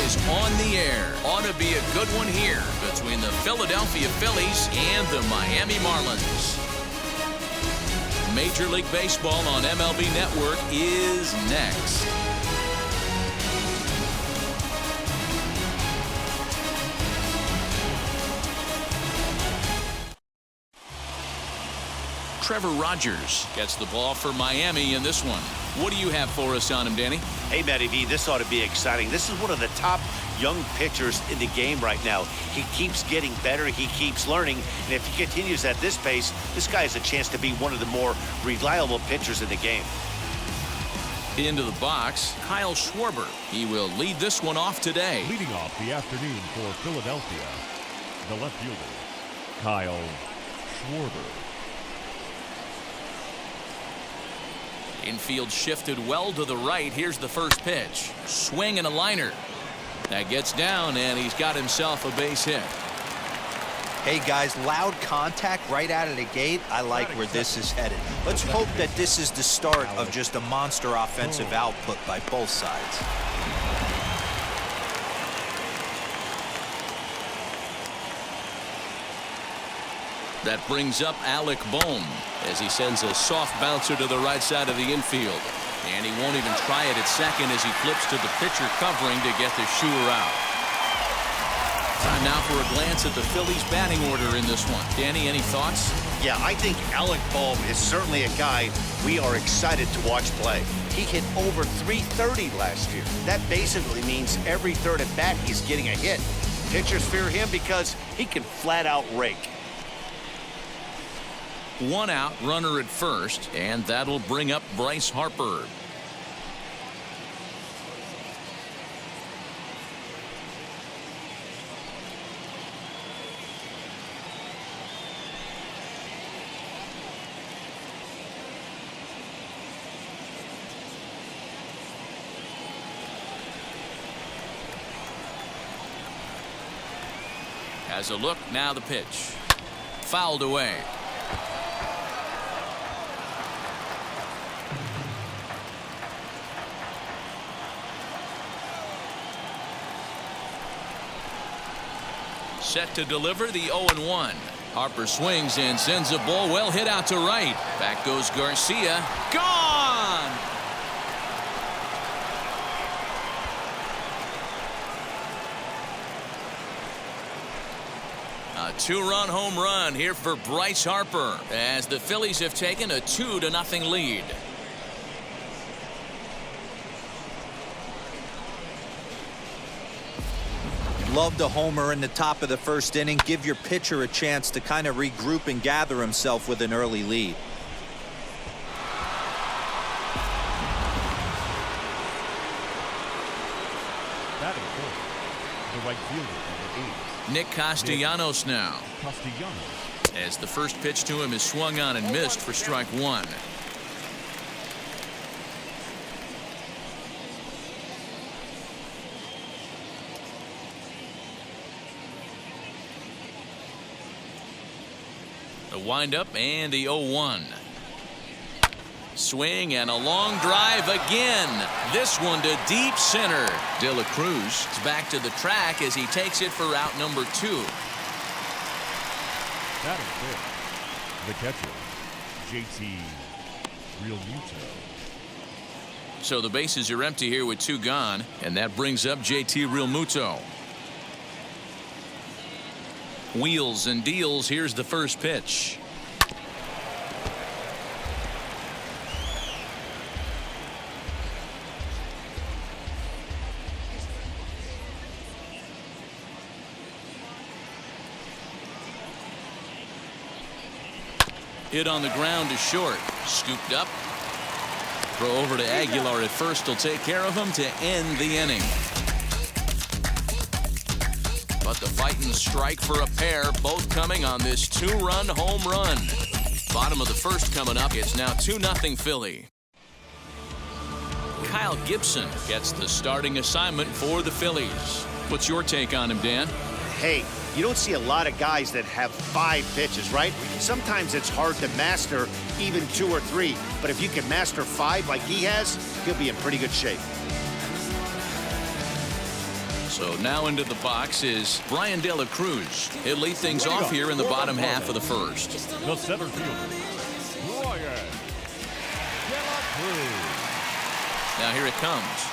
is on the air. Ought to be a good one here between the Philadelphia Phillies and the Miami Marlins. Major League Baseball on MLB Network is next. Trevor Rogers gets the ball for Miami in this one. What do you have for us on him, Danny? Hey, Matty V, this ought to be exciting. This is one of the top young pitchers in the game right now. He keeps getting better. He keeps learning. And if he continues at this pace, this guy has a chance to be one of the more reliable pitchers in the game. Into the box, Kyle Schwarber. He will lead this one off today. Leading off the afternoon for Philadelphia, the left fielder, Kyle Schwarber. Infield shifted well to the right. Here's the first pitch. Swing and a liner. That gets down, and he's got himself a base hit. Hey, guys, loud contact right out of the gate. I like where this is headed. Let's hope that this is the start of just a monster offensive output by both sides. That brings up Alec Bohm as he sends a soft bouncer to the right side of the infield. And he won't even try it at second as he flips to the pitcher covering to get the shooter out. Time now for a glance at the Phillies batting order in this one. Danny, any thoughts? Yeah, I think Alec Bohm is certainly a guy we are excited to watch play. He hit over .330 last year. That basically means every third at bat he's getting a hit. Pitchers fear him because he can flat out rake. One out, runner at first, and that'll bring up Bryce Harper. Has a look, now the pitch. Fouled away. Set to deliver the 0-1. Harper swings and sends a ball well hit out to right. Back goes Garcia. Gone! A two-run home run here for Bryce Harper as the Phillies have taken a 2-0 lead. Love the homer in the top of the first inning. Give your pitcher a chance to kind of regroup and gather himself with an early lead. Batting fourth, the right fielder, number 8. Nick Castellanos now. Castellanos. As the first pitch to him is swung on and missed for strike one. The windup and the 0-1. Swing and a long drive again. This one to deep center. De La Cruz is back to the track as he takes it for out number 2. Batting fifth, the catcher, JT Realmuto. So the bases are empty here with 2 gone, and that brings up JT Realmuto. Wheels and deals. Here's the first pitch. Hit on the ground to short. Scooped up. Throw over to Aguilar at first. Will take care of him to end the inning. But the fighting strike for a pair, both coming on this 2-run home run. Bottom of the first coming up. It's now 2-0 Philly. Kyle Gibson gets the starting assignment for the Phillies. What's your take on him, Dan? Hey, you don't see a lot of guys that have 5 pitches, right? Sometimes it's hard to master even 2 or 3. But if you can master 5 like he has, he'll be in pretty good shape. So now into the box is Brian De La Cruz. He'll lead things off here in the bottom half of the first. The center fielder, Brian De La Cruz. Now here it comes.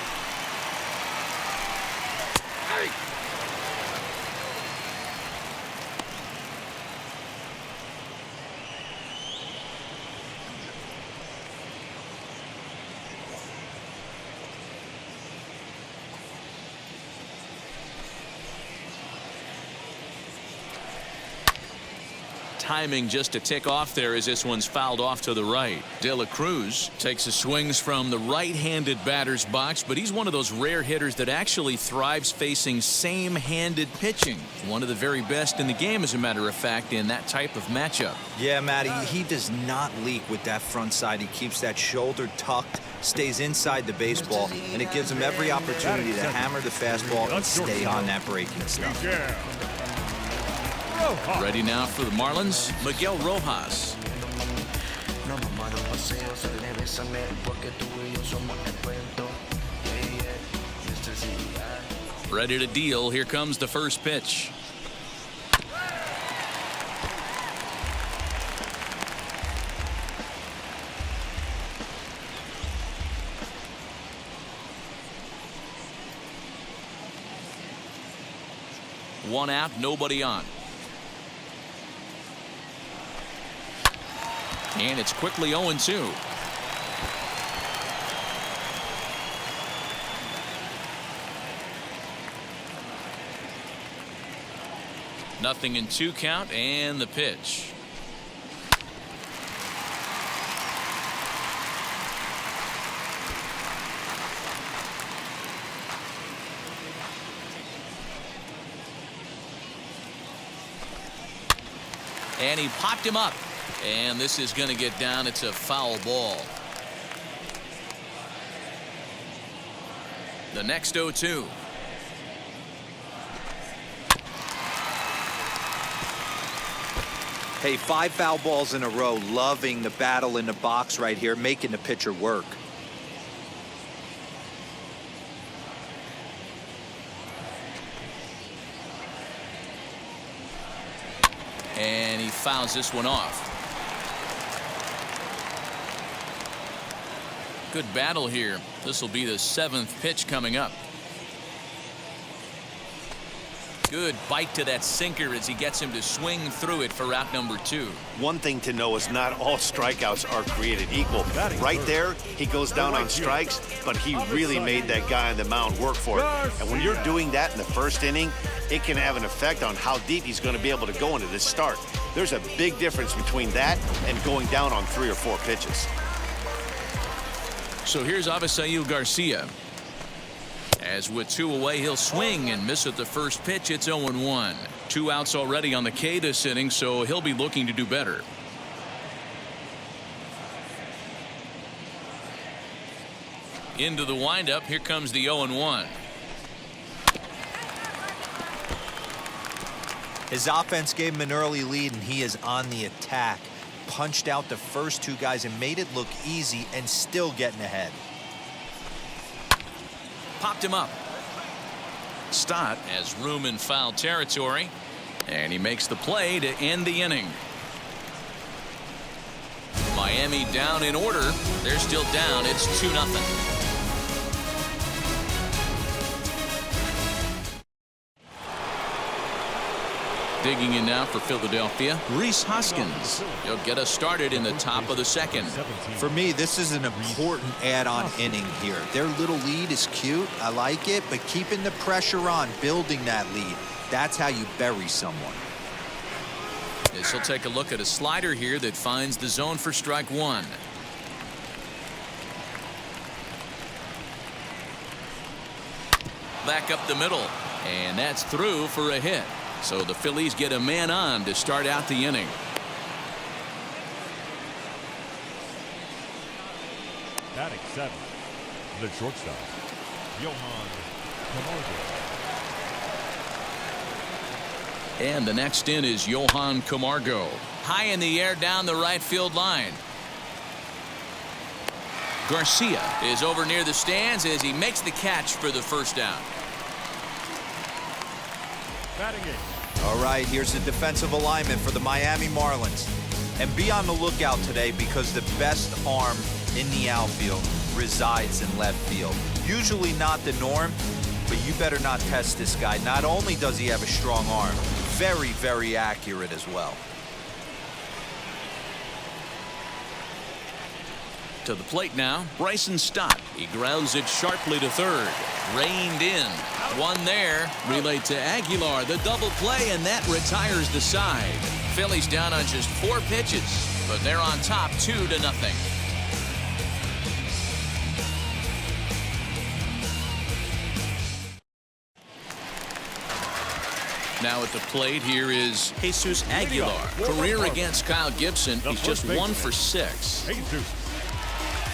Timing just to tick off there as this one's fouled off to the right. De La Cruz takes his swings from the right-handed batter's box, but he's one of those rare hitters that actually thrives facing same-handed pitching. One of the very best in the game, as a matter of fact, in that type of matchup. Yeah, Matty, he does not leak with that front side. He keeps that shoulder tucked, stays inside the baseball, and it gives him every opportunity to hammer the fastball and stay on that breaking stuff. Ready now for the Marlins, Miguel Rojas. Ready to deal. Here comes the first pitch. One out, nobody on. And it's quickly 0-2. Nothing in 2 count, and the pitch. And he popped him up. And this is going to get down. It's a foul ball. The next 0-2. Hey, 5 foul balls in a row. Loving the battle in the box right here, making the pitcher work. And he fouls this one off. Good battle here. This will be the 7th pitch coming up. Good bite to that sinker as he gets him to swing through it for out number 2. One thing to know is not all strikeouts are created equal. Right there, he goes down on strikes, but he really made that guy on the mound work for it. And when you're doing that in the first inning, it can have an effect on how deep he's going to be able to go into this start. There's a big difference between that and going down on 3 or 4 pitches. So here's Avisail Garcia. As with 2 away, he'll swing and miss at the first pitch. It's 0-1. 2 outs already on the K this inning, so he'll be looking to do better. Into the windup. Here comes the 0-1. His offense gave him an early lead, and he is on the attack. Punched out the first 2 guys and made it look easy and still getting ahead. Popped him up. Stott has room in foul territory, and he makes the play to end the inning. Miami down in order. They're still down. It's 2-0. Digging in now for Philadelphia, Rhys Hoskins. He'll get us started in the top of the 2nd. For me, this is an important add-on inning here. Their little lead is cute. I like it, but keeping the pressure on, building that lead, that's how you bury someone. This will take a look at a slider here that finds the zone for strike 1. Back up the middle, and that's through for a hit. So the Phillies get a man on to start out the inning. Batting 7th, the shortstop, Johan Camargo. And the next in is Johan Camargo. High in the air down the right field line. Garcia is over near the stands as he makes the catch for the first down. Batting eighth. All right, here's the defensive alignment for the Miami Marlins. And be on the lookout today because the best arm in the outfield resides in left field. Usually not the norm, but you better not test this guy. Not only does he have a strong arm, very, very accurate as well. To the plate now, Bryson Stott. He grounds it sharply to third. Reined in. One there. Relayed to Aguilar. The double play, and that retires the side. Phillies down on just 4 pitches, but they're on top 2-0. Now at the plate, here is Jesus Aguilar. Career against Kyle Gibson. He's just 1 for 6. Jesus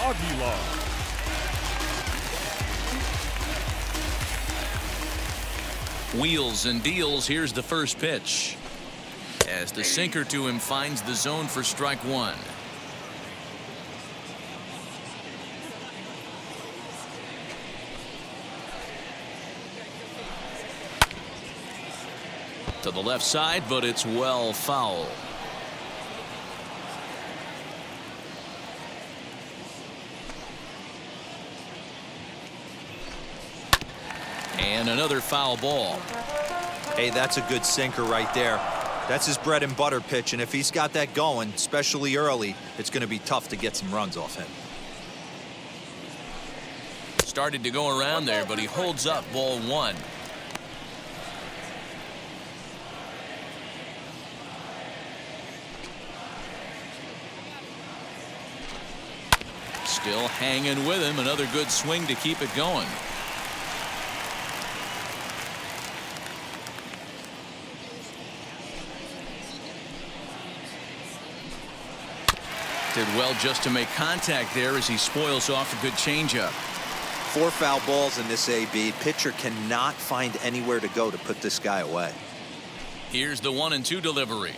Aguilar. Wheels and deals. Here's the first pitch. As the sinker to him finds the zone for strike 1. To the left side, but it's well foul. And another foul ball. Hey, that's a good sinker right there. That's his bread and butter pitch, and if he's got that going, especially early, it's going to be tough to get some runs off him. Started to go around there, but he holds up ball 1. Still hanging with him. Another good swing to keep it going. Did well just to make contact there as he spoils off a good changeup. 4 foul balls in this AB. Pitcher cannot find anywhere to go to put this guy away. Here's the 1-2 delivery.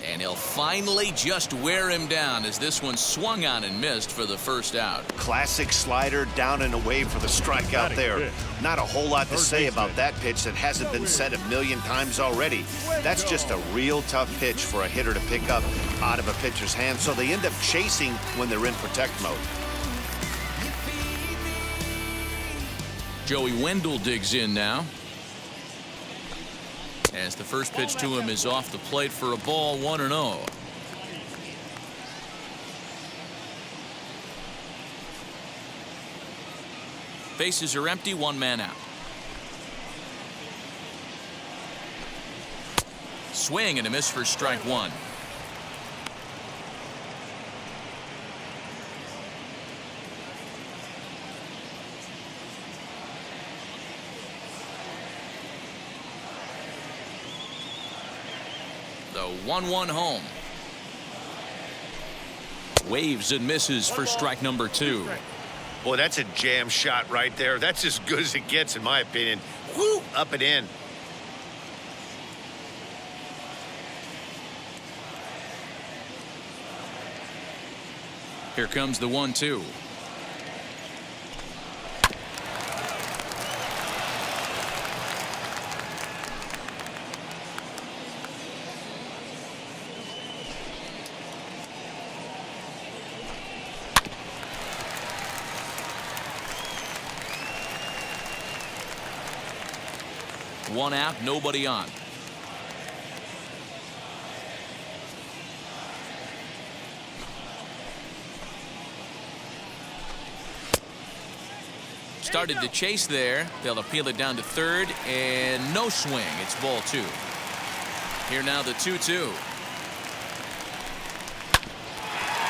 And he'll finally just wear him down as this one swung on and missed for the first out. Classic slider down and away for the strikeout there. Not a whole lot to say about that pitch that hasn't been said a million times already. That's just a real tough pitch for a hitter to pick up out of a pitcher's hand, so they end up chasing when they're in protect mode. Joey Wendell digs in now. As the first pitch to him is off the plate for a ball, 1-0. Bases are empty, 1 man out. Swing and a miss for strike 1. The 1-1 home. Waves and misses for strike number 2. Boy, that's a jam shot right there. That's as good as it gets, in my opinion. Woo! Up and in. Here comes the 1-2. One out, nobody on. Started to chase there. They'll appeal it down to third, and no swing. It's ball 2. Here now the 2-2.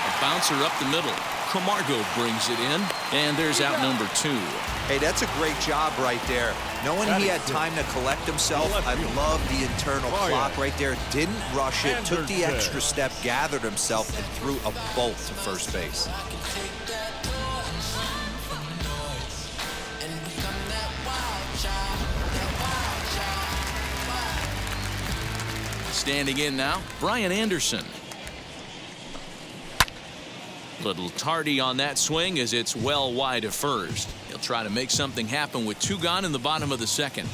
A bouncer up the middle. Camargo brings it in, and there's out number 2. Hey, that's a great job right there. Knowing he had time to collect himself, I love the internal clock right there. Didn't rush it, took the extra step, gathered himself, and threw a bolt to first base. Standing in now, Brian Anderson. Little tardy on that swing as it's well wide of first. He'll try to make something happen with 2 gone in the bottom of the second.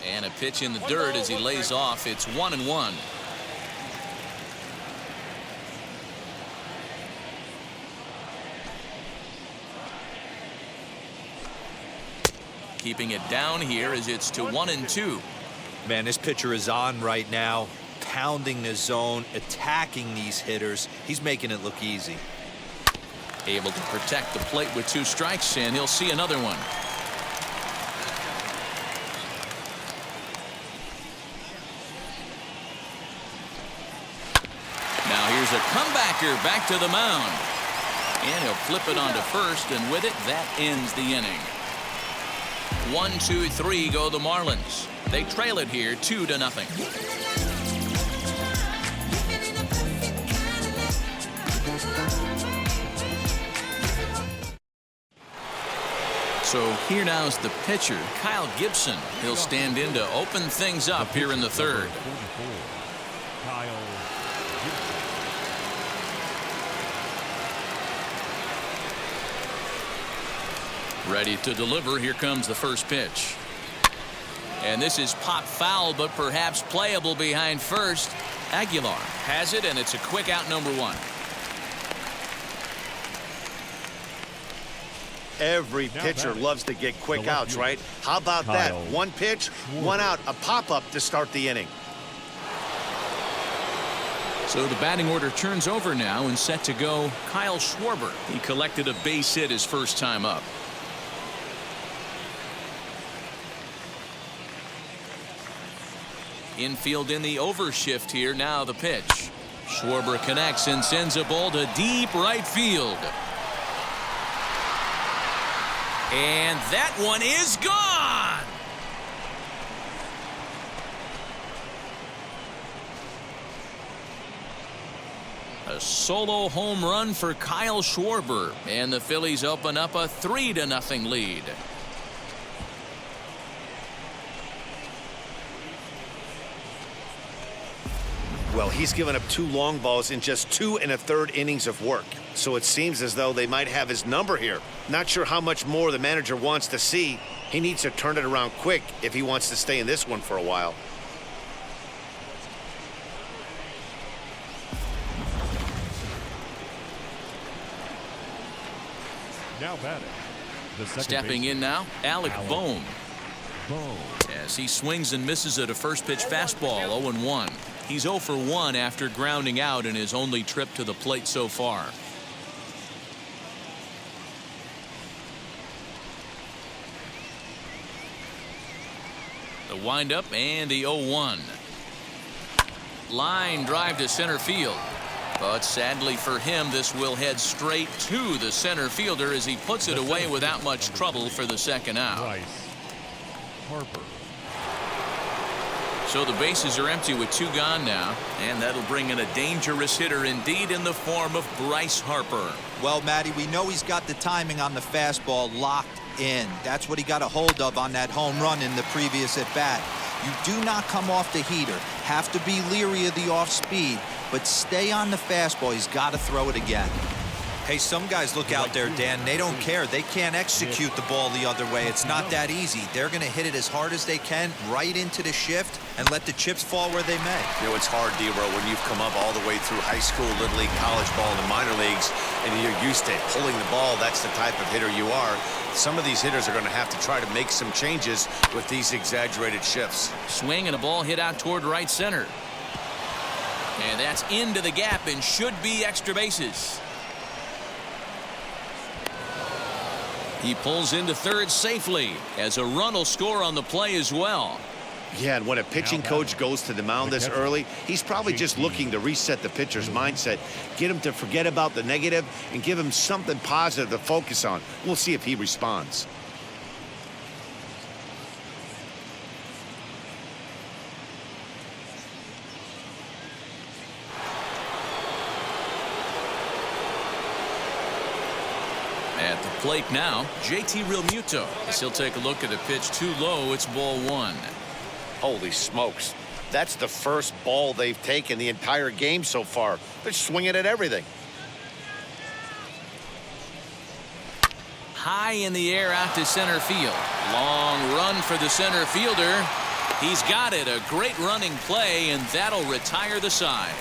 And a pitch in the dirt as he lays off. It's 1-1. Keeping it down here as it's to 1-2. Man, this pitcher is on right now, pounding the zone, attacking these hitters. He's making it look easy. Able to protect the plate with 2 strikes, and he'll see another one. Now here's a comebacker back to the mound. And he'll flip it onto first, and with it, that ends the inning. 1, 2, 3 go the Marlins. They trail it here 2-0. So here now's the pitcher, Kyle Gibson. He'll stand in to open things up here in the third. Kyle Gibson. Ready to deliver. Here comes the first pitch. And this is pop foul, but perhaps playable behind first. Aguilar has it, and it's a quick out, number 1. Every pitcher loves to get quick outs, right? How about that? 1 pitch, 1 out, a pop-up to start the inning. So the batting order turns over now, and set to go Kyle Schwarber. He collected a base hit his first time up. Infield in the overshift here. Now the pitch. Schwarber connects and sends a ball to deep right field. And that one is gone. A solo home run for Kyle Schwarber, and the Phillies open up a 3-0 lead. Well, he's given up 2 long balls in just 2 1/3 innings of work. So it seems as though they might have his number here. Not sure how much more the manager wants to see. He needs to turn it around quick if he wants to stay in this one for a while. Now batting. The second Stepping baseman, in now, Alec Bohm. Bohm. As he swings and misses at a first pitch fastball. 0-1. He's 0 for 1 after grounding out in his only trip to the plate so far. The windup and the 0-1. Line drive to center field. But sadly for him, this will head straight to the center fielder as he puts it away without much trouble for the second out. Bryce Harper. So the bases are empty with 2 gone now, and that'll bring in a dangerous hitter indeed in the form of Bryce Harper. Well, Matty, we know he's got the timing on the fastball locked in. That's what he got a hold of on that home run in the previous at bat. You do not come off the heater. Have to be leery of the off speed, but stay on the fastball. He's got to throw it again. Hey, some guys look out there, Dan. They don't care. They can't execute the ball the other way. It's not that easy. They're going to hit it as hard as they can right into the shift and let the chips fall where they may. You know, it's hard, D-Row, when you've come up all the way through high school, little league, college ball, and the minor leagues, and you're used to pulling the ball. That's the type of hitter you are. Some of these hitters are going to have to try to make some changes with these exaggerated shifts. Swing and a ball hit out toward right center. And that's into the gap and should be extra bases. He pulls into third safely as a run will score on the play as well. Yeah, and when a pitching coach goes to the mound this early, he's probably just looking to reset the pitcher's mindset, get him to forget about the negative, and give him something positive to focus on. We'll see if he responds. At the plate now, JT Realmuto, as he'll take a look at a pitch too low. It's ball one. Holy smokes. That's the first ball they've taken the entire game so far. They're swinging at everything. High in the air out to center field. Long run for the center fielder. He's got it. A great running play, and that'll retire the side.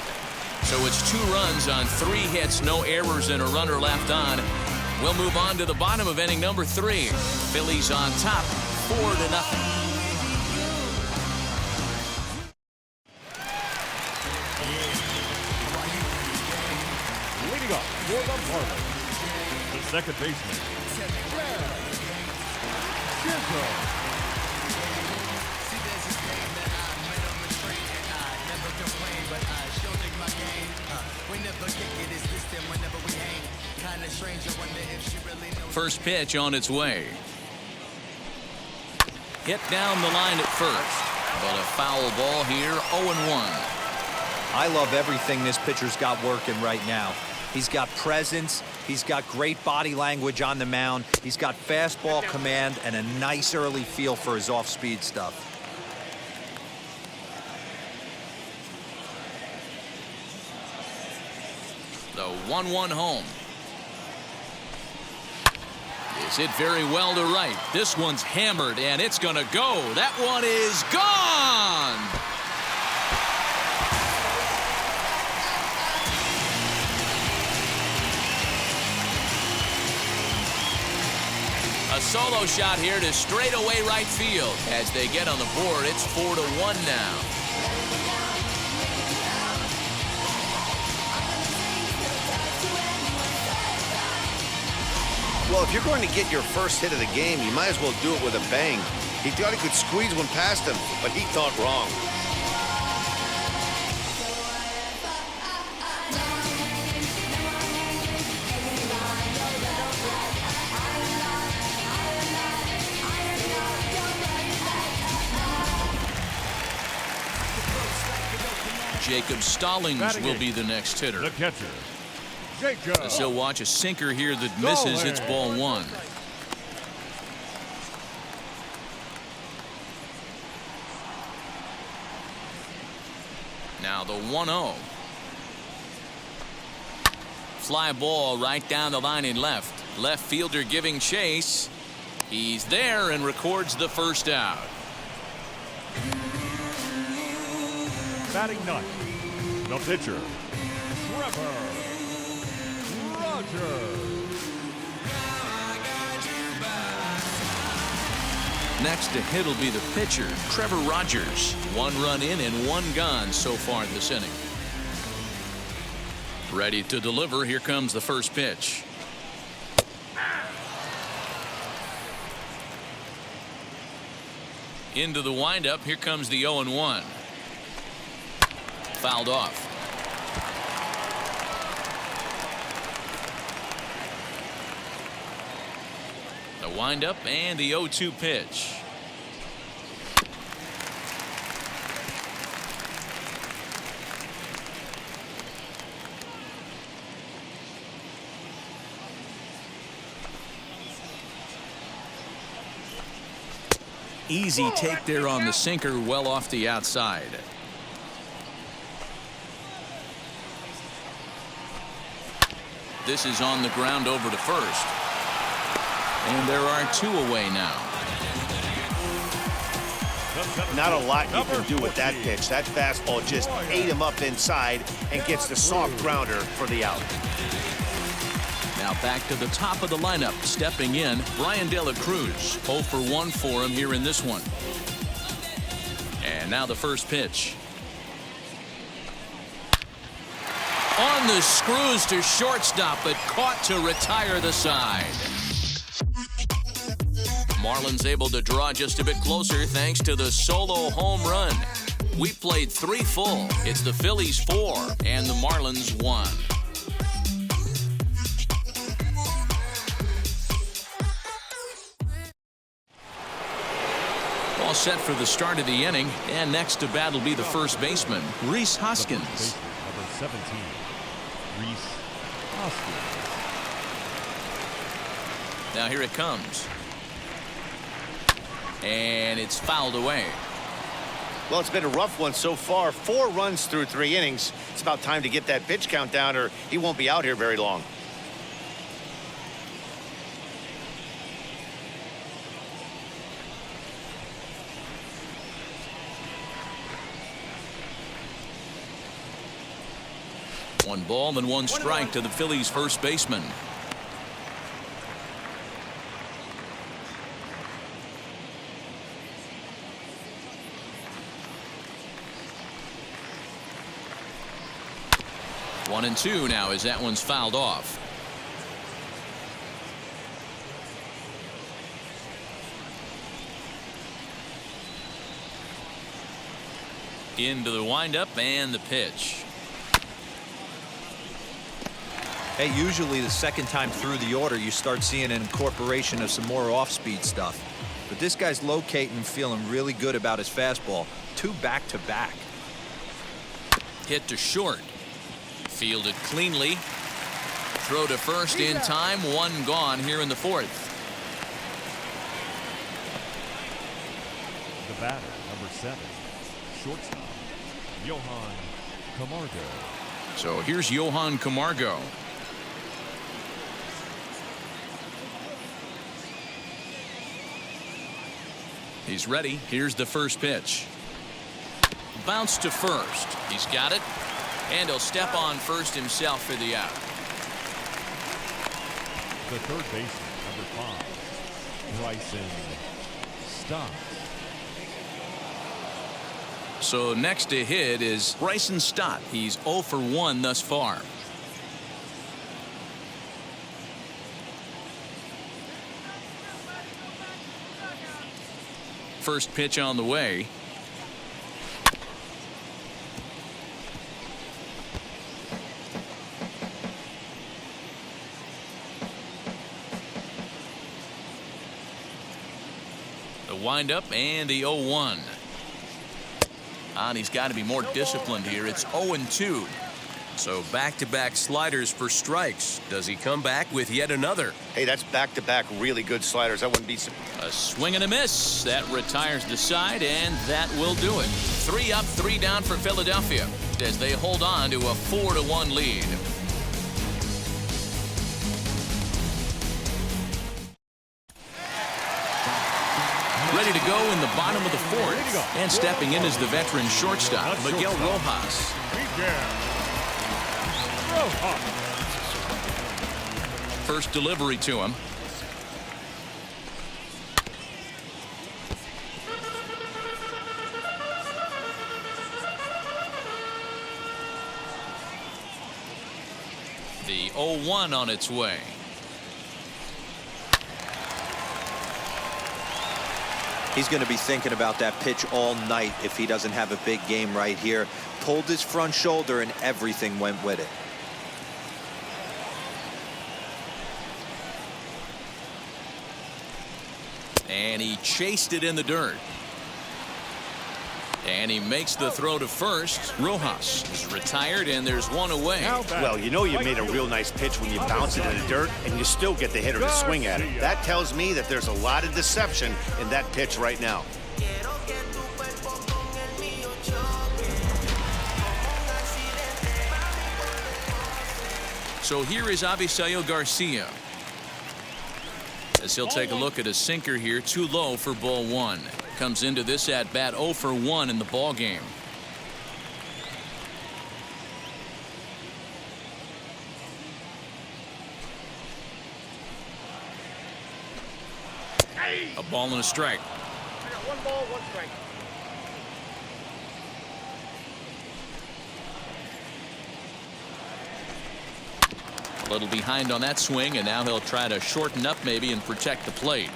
So it's 2 runs on 3 hits, no errors, and a runner left on. We'll move on to the bottom of inning number 3. Phillies on top, 4-0. Leading up for the Marlins, the second baseman, First pitch on its way. Hit down the line at first, but a foul ball here, 0-1. I love everything this pitcher's got working right now. He's got presence. He's got great body language on the mound. He's got fastball command and a nice early feel for his off-speed stuff. The 1-1 home. Is hit very well to right. This one's hammered, and it's going to go. That one is gone. A solo shot here to straightaway right field. As they get on the board, it's 4-1 now. Well, if you're going to get your first hit of the game, you might as well do it with a bang. He thought he could squeeze one past him, but he thought wrong. Jacob Stallings will be the next hitter. the catcher, Jacob. As he'll watch a sinker here that misses. It's ball one. Now the 1-0. Fly ball right down the line in left. Left fielder giving chase. He's there and records the first out. Batting ninth, the pitcher, Trevor Rogers. Next to hit will be the pitcher, Trevor Rogers. 1 run in and 1 gone so far this inning. Ready to deliver. Here comes the first pitch. Into the windup. Here comes the 0-1. Fouled off. The windup and the 0-2 pitch. Easy take there on the sinker, well off the outside. This is on the ground over to first. And there are 2 away now. Not a lot you can do with that pitch. That fastball just ate him up inside and gets the soft grounder for the out. Now back to the top of the lineup. Stepping in, Brian De La Cruz. 0 for 1 for him here in this one. And now the first pitch. On the screws to shortstop, but caught to retire the side. Marlins able to draw just a bit closer thanks to the solo home run. We played 3 full. It's the Phillies 4 and the Marlins 1. All set for the start of the inning, and next to bat will be the first baseman, Rhys Hoskins. Number 17, Rhys Hoskins. Now here it comes. And it's fouled away. Well, it's been a rough one so far. 4 runs through 3 innings. It's about time to get that pitch count down, or he won't be out here very long. One ball and 1 strike to the Phillies first baseman. One and 2 now as that one's fouled off. Into the windup and the pitch. Hey, usually the second time through the order, you start seeing an incorporation of some more off-speed stuff. But this guy's locating and feeling really good about his fastball. 2 back-to-back. Hit to short. Fielded cleanly. Throw to first in time. 1 gone here in the 4th. The batter, number 7, shortstop, Johan Camargo. So here's Johan Camargo. He's ready. Here's the first pitch. Bounce to first. He's got it. And he'll step on first himself for the out. The third baseman, number 5, Bryson Stott. So next to hit is Bryson Stott. He's 0 for 1 thus far. First pitch on the way. The windup and the 0-1. And he's got to be more disciplined here. It's 0-2. So back-to-back sliders for strikes. Does he come back with yet another? Hey, that's back-to-back really good sliders. I wouldn't be surprised. A swing and a miss. That retires the side, and that will do it. 3 up, 3 down for Philadelphia as they hold on to a 4-1 lead. Ready to go in the bottom of the 4th. And stepping in is the veteran shortstop, Miguel Rojas. First delivery to him. The 0-1 on its way. He's going to be thinking about that pitch all night if he doesn't have a big game right here. Pulled his front shoulder and everything went with it. And he chased it in the dirt. And he makes the throw to first. Rojas is retired, and there's 1 away. Well, you know you made a real nice pitch when you bounce it in the dirt and you still get the hitter to swing at it. That tells me that there's a lot of deception in that pitch right now. So here is Avisail Garcia, as he'll take a look at a sinker here, too low for ball 1. Comes into this at bat 0 for 1 in the ball game. A ball and a strike. 1 ball, 1 strike. A little behind on that swing, and now he'll try to shorten up maybe and protect the plate.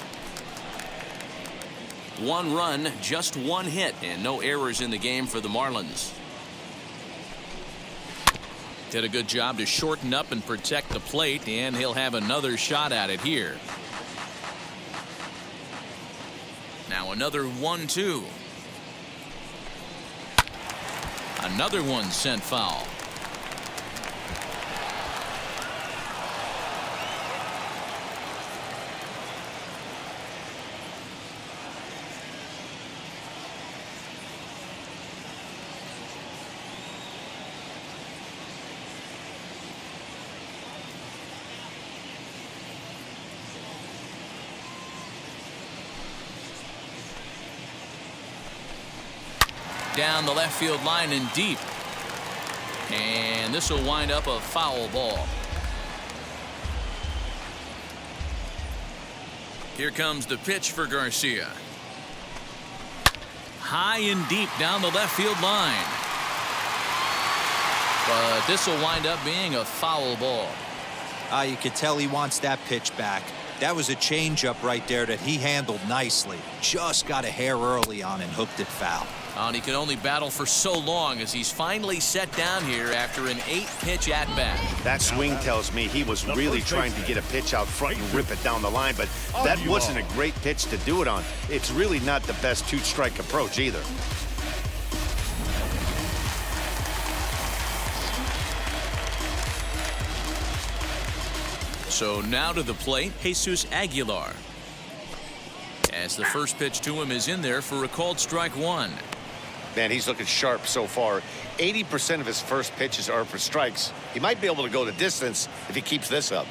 1 run, just 1 hit, and no errors in the game for the Marlins. Did a good job to shorten up and protect the plate, and he'll have another shot at it here. Now another 1-2. Another one sent foul. down the left field line and deep. And this will wind up a foul ball. Here comes the pitch for Garcia. High and deep down the left field line. But this will wind up being a foul ball. You could tell he wants that pitch back. That was a changeup right there that he handled nicely. Just got a hair early on and hooked it foul. And he can only battle for so long as he's finally set down here after an 8-pitch at-bat. That swing tells me he was really trying to get a pitch out front and rip it down the line, but that wasn't a great pitch to do it on. It's really not the best two-strike approach either. So now to the plate, Jesus Aguilar. As the first pitch to him is in there for a called strike one. Man, he's looking sharp so far. 80% of his first pitches are for strikes. He might be able to go the distance if he keeps this up.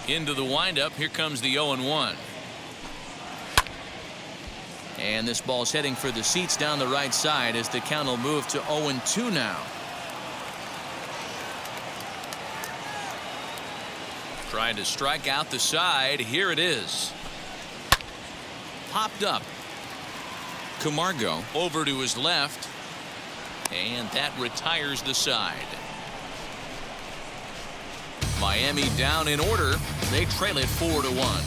Into the windup. Here comes the 0-1. And this ball's heading for the seats down the right side as the count will move to 0-2 now. Trying to strike out the side. Here it is. Popped up. Camargo over to his left. And that retires the side. Miami down in order. They trail it 4-1.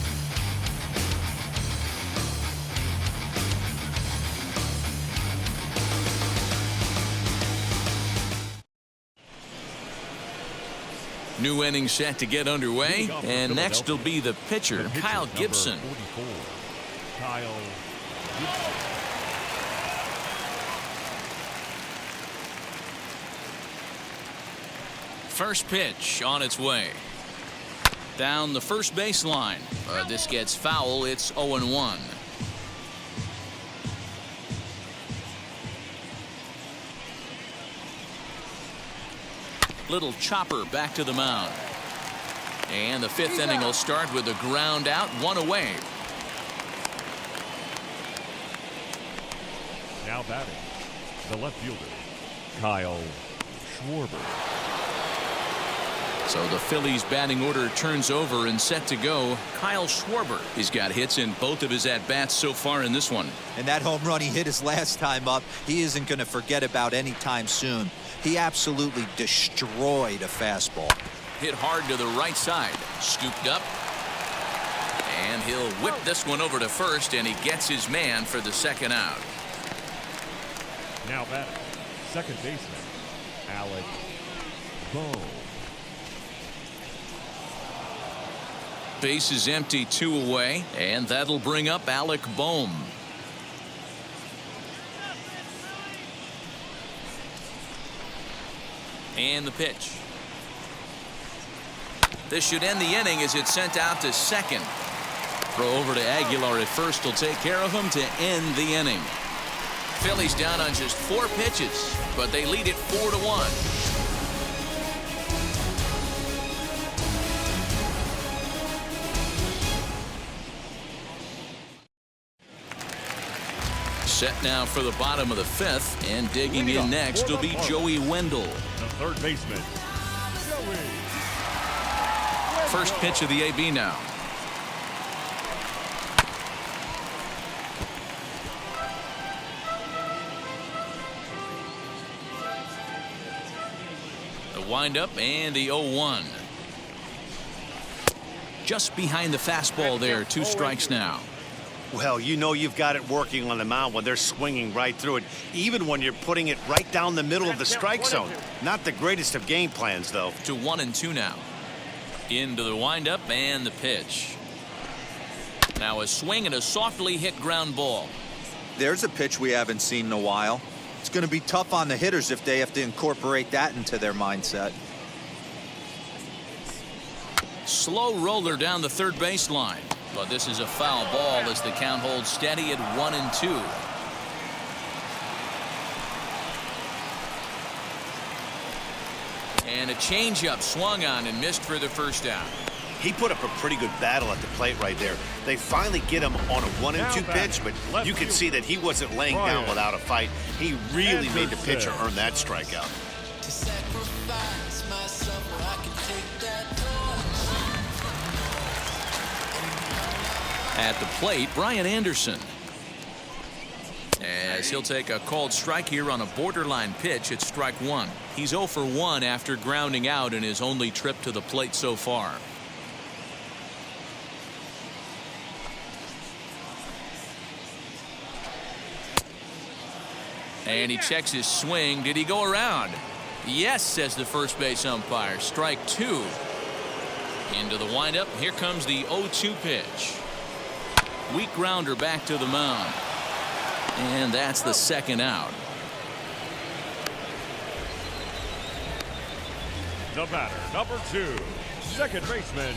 New inning set to get underway, and next will be the pitcher, Kyle Gibson. 44, Kyle Gibson. First pitch on its way. Down the first baseline. This gets foul. It's 0-1. Little chopper back to the mound. And the fifth inning will start with a ground out, one away. Now batting, the left fielder, Kyle Schwarber. So the Phillies batting order turns over and set to go. Kyle Schwarber. He's got hits in both of his at-bats so far in this one. And that home run he hit his last time up, he isn't going to forget about anytime soon. He absolutely destroyed a fastball. Hit hard to the right side. Scooped up. And he'll whip this one over to first, and he gets his man for the second out. Now batting, second baseman, Alec Bohm. Base is empty, 2 away, and that'll bring up Alec Bohm. And the pitch. This should end the inning as it's sent out to second. Throw over to Aguilar at first will take care of him to end the inning. Phillies down on just 4 pitches, but they lead it 4-1. Set now for the bottom of the 5th, and digging in next will be Joey Wendell. The third baseman, Joey. First pitch of the AB now. The windup and the 0-1. Just behind the fastball there, 2 strikes now. Well, you know you've got it working on the mound when they're swinging right through it, even when you're putting it right down the middle of the strike zone. Not the greatest of game plans, though. To 1-2 now. Into the windup and the pitch. Now a swing and a softly hit ground ball. There's a pitch we haven't seen in a while. It's going to be tough on the hitters if they have to incorporate that into their mindset. Slow roller down the third baseline. But this is a foul ball as the count holds steady at 1-2. And a changeup swung on and missed for the first out. He put up a pretty good battle at the plate right there. They finally get him on a 1-2 pitch, but you can see that he wasn't laying down without a fight. He really made the pitcher earn that strikeout. At the plate, Brian Anderson. As he'll take a called strike here on a borderline pitch at strike one. He's 0 for 1 after grounding out in his only trip to the plate so far. And he checks his swing. Did he go around? Yes, says the first base umpire. Strike 2. Into the windup. Here comes the 0-2 pitch. Weak grounder back to the mound. And that's the second out. The batter, number 2, second baseman,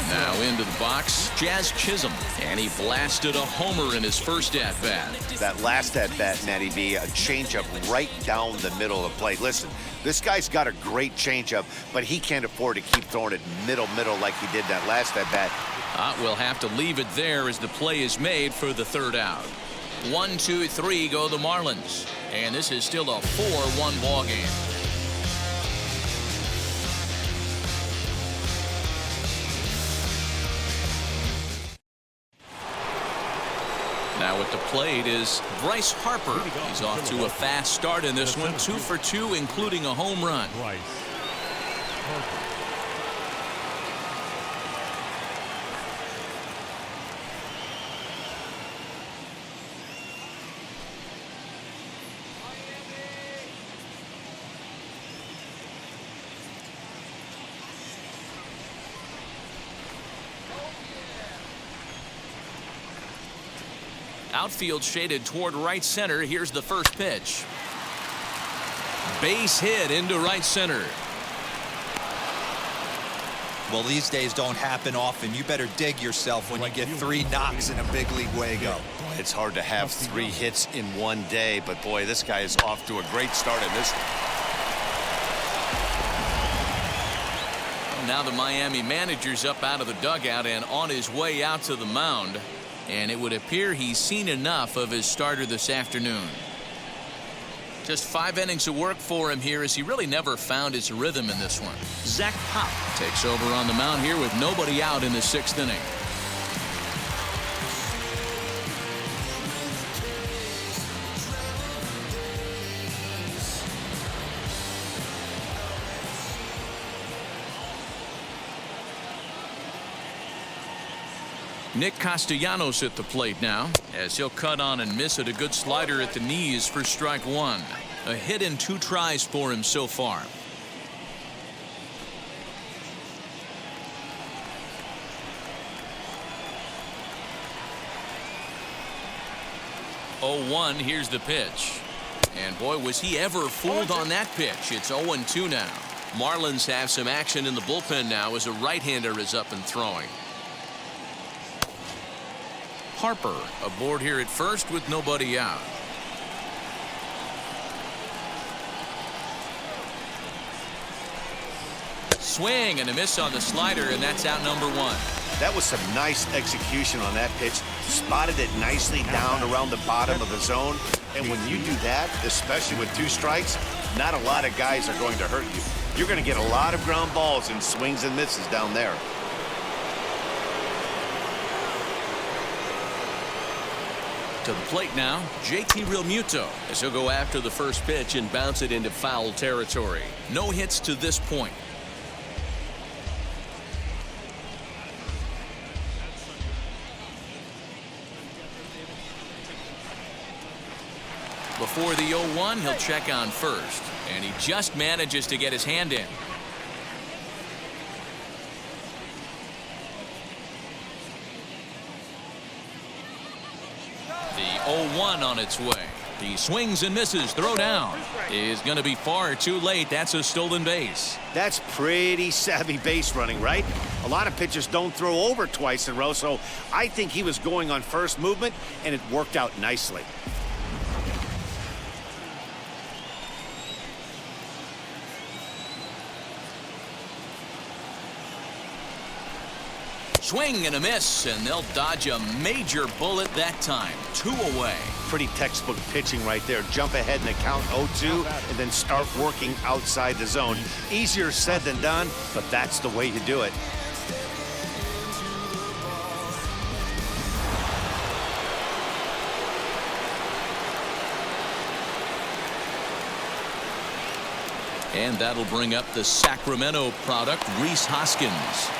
Now into the box, Jazz Chisholm. And he blasted a homer in his first at-bat. That last at-bat, Matty B, a changeup right down the middle of the plate. Listen, this guy's got a great changeup, but he can't afford to keep throwing it middle like he did that last at-bat. We'll have to leave it there as the play is made for the third out. 1, 2, 3 go the Marlins. And this is still a 4-1 ball game. Now at the plate is Bryce Harper. He's off to a fast start in this one. 2 for 2, including a home run. Bryce Harper. Outfield shaded toward right center. Here's the first pitch. Base hit into right center. Well, these days don't happen often. You better dig yourself when you get 3 knocks in a big league Wago. It's hard to have 3 hits in one day, but boy, this guy is off to a great start in this. Now the Miami manager's up out of the dugout and on his way out to the mound. And it would appear he's seen enough of his starter this afternoon. Just 5 innings of work for him here as he really never found his rhythm in this one. Zach Pop takes over on the mound here with nobody out in the 6th inning. Nick Castellanos at the plate now as he'll cut on and miss at a good slider at the knees for strike 1. A hit in 2 tries for him so far. Oh, 1, here's the pitch. And boy, was he ever fooled on that pitch. It's 0-2 now. Marlins have some action in the bullpen now as a right-hander is up and throwing. Harper aboard here at first with nobody out. Swing and a miss on the slider, and that's out number 1. That was some nice execution on that pitch. Spotted it nicely down around the bottom of the zone. And when you do that, especially with 2 strikes, not a lot of guys are going to hurt you. You're going to get a lot of ground balls and swings and misses down there. To the plate now, JT Realmuto as he'll go after the first pitch and bounce it into foul territory. No hits to this point. Before the 0-1, he'll check on first, and he just manages to get his hand in. The 0-1 on its way. He swings and misses. Throw down is going to be far too late. That's a stolen base. That's pretty savvy base running, right? A lot of pitchers don't throw over twice in a row, so I think he was going on first movement, and it worked out nicely. Swing and a miss, and they'll dodge a major bullet that time. 2 away. Pretty textbook pitching right there. Jump ahead in the count 0-2 and then start working outside the zone. Easier said than done, but that's the way you do it. And that'll bring up the Sacramento product, Rhys Hoskins.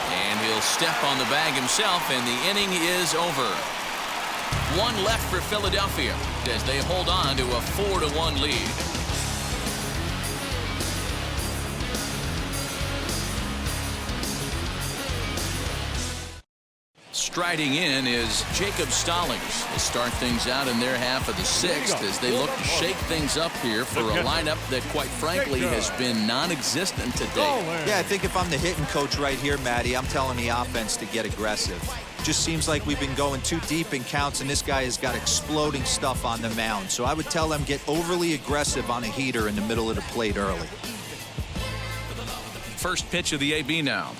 And he'll step on the bag himself, and the inning is over. 1 left for Philadelphia as they hold on to a 4-1 lead. Striding in is Jacob Stallings to start things out in their half of the 6th as they look to shake things up here for a lineup that, quite frankly, has been non-existent today. Yeah, I think if I'm the hitting coach right here, Matty, I'm telling the offense to get aggressive. Just seems like we've been going too deep in counts, and this guy has got exploding stuff on the mound. So I would tell them get overly aggressive on a heater in the middle of the plate early. First pitch of the AB now.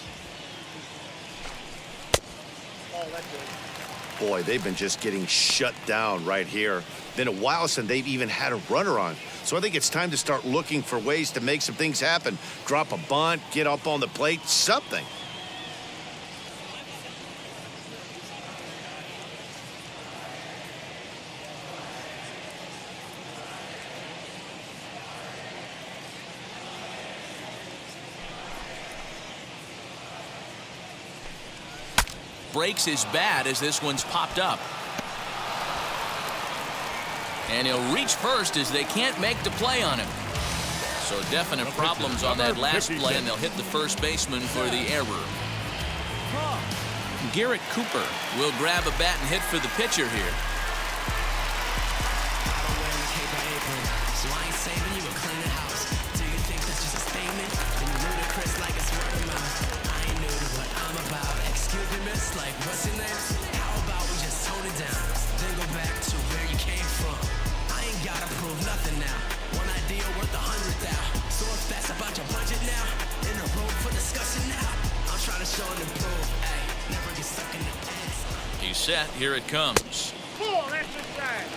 Boy, they've been just getting shut down right here. Been a while since they've even had a runner on. So I think it's time to start looking for ways to make some things happen. Drop a bunt, get up on the plate, something. Breaks his bat as this one's popped up. And he'll reach first as they can't make the play on him. So definite problems on that last play, and they'll hit the first baseman for the error. Garrett Cooper will grab a bat and hit for the pitcher here. Like, what's your name? How about we just tone it down, then go back to where you came from? I ain't gotta prove nothing now. One idea worth 100,000. So if that's about your budget now, in a room for discussion now, I'm trying to show and improve. Hey, never get stuck in the past. He's set. Here it comes. Full exercise.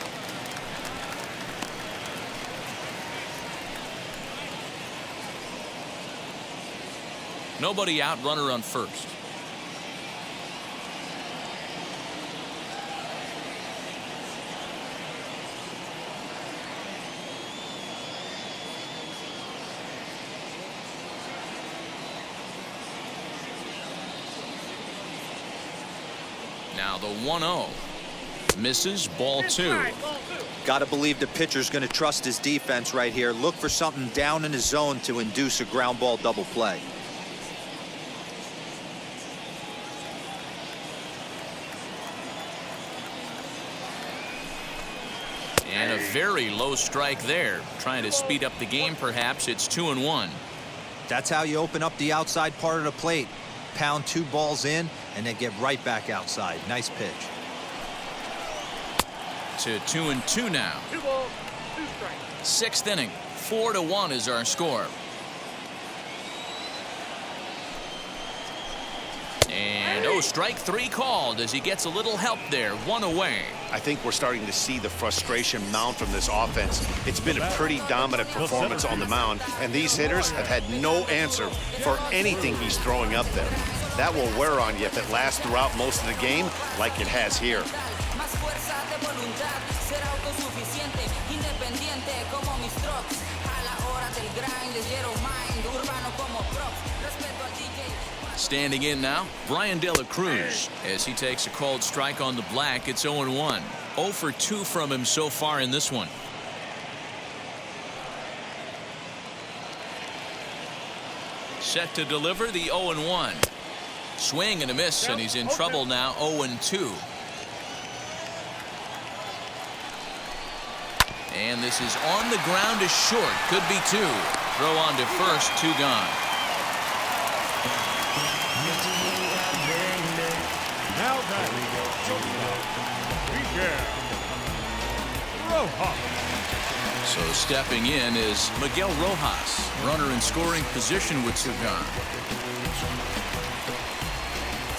Nobody out, runner on first. Now the 1-0. Misses, ball 2. Got to believe the pitcher's going to trust his defense right here. Look for something down in his zone to induce a ground ball double play. And a very low strike there. Trying to speed up the game, perhaps. It's 2-1. That's how you open up the outside part of the plate. Pound 2 balls in and then get right back outside. Nice pitch. To 2-2 now. 2 balls, 2 strikes. 6th inning. 4-1 is our score. And strike 3 called as he gets a little help there. 1 away. I think we're starting to see the frustration mount from this offense. It's been a pretty dominant performance on the mound, and these hitters have had no answer for anything he's throwing up there. That will wear on you if it lasts throughout most of the game like it has here. Standing in now, Brian De La Cruz as he takes a called strike on the black. It's 0-1. 0 for 2 from him so far in this one. Set to deliver the 0-1. Swing and a miss, and he's in trouble now. 0-2. And this is on the ground is short. Could be 2. Throw on to first. 2 gone. Now back. Miguel Rojas. So stepping in is Miguel Rojas, runner in scoring position with Sagan.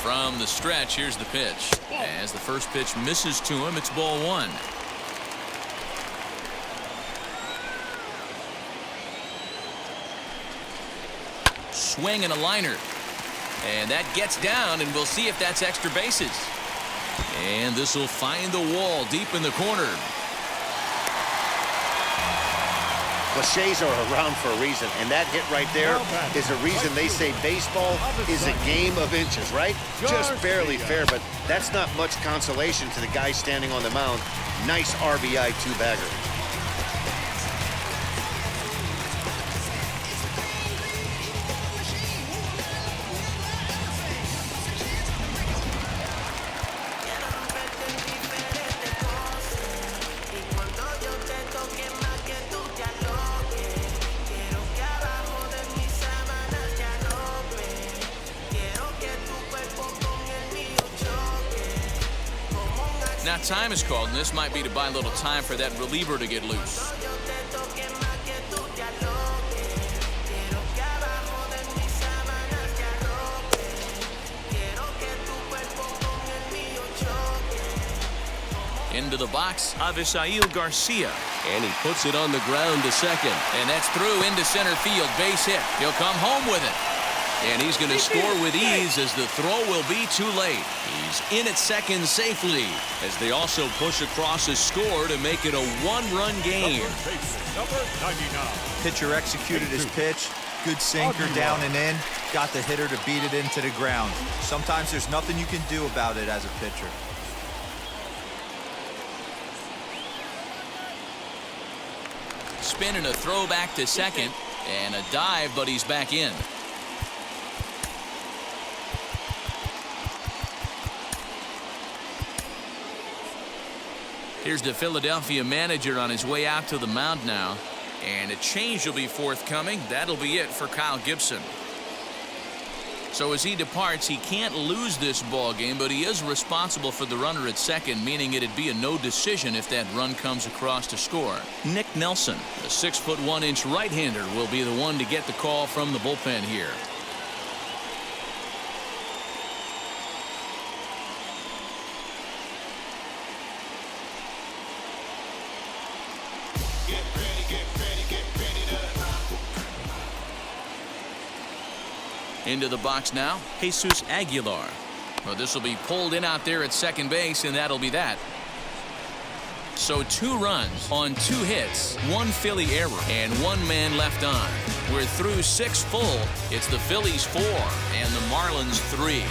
From the stretch, here's the pitch. As the first pitch misses to him, it's ball one. Swing and a liner. And that gets down, and we'll see if that's extra bases. And this will find the wall deep in the corner. Cliches are around for a reason, and that hit right there is a reason they say baseball is a game of inches, right? Just barely fair, but that's not much consolation to the guy standing on the mound. Nice RBI two-bagger. Now time is called, and this might be to buy a little time for that reliever to get loose. Into the box, Avisail Garcia. And he puts it on the ground to second. And that's through into center field. Base hit. He'll come home with it. And he's going to score with ease as the throw will be too late. He's in at second safely as they also push across a score to make it a one-run game. Number 99. Pitcher executed his pitch. Good sinker down and in. Got the hitter to beat it into the ground. Sometimes there's nothing you can do about it as a pitcher. Spin and a throw back to second. And a dive, but he's back in. Here's the Philadelphia manager on his way out to the mound now. And a change will be forthcoming. That'll be it for Kyle Gibson. So as he departs, he can't lose this ball game, but he is responsible for the runner at second, meaning it'd be a no decision if that run comes across to score. Nick Nelson, a 6'1" right-hander, will be the one to get the call from the bullpen here. Into the box now, Jesus Aguilar. Well, this will be pulled in out there at second base, and that'll be that. So 2 runs on 2 hits, 1 Philly error, and 1 man left on. We're through 6 full. It's the Phillies 4 and the Marlins 3.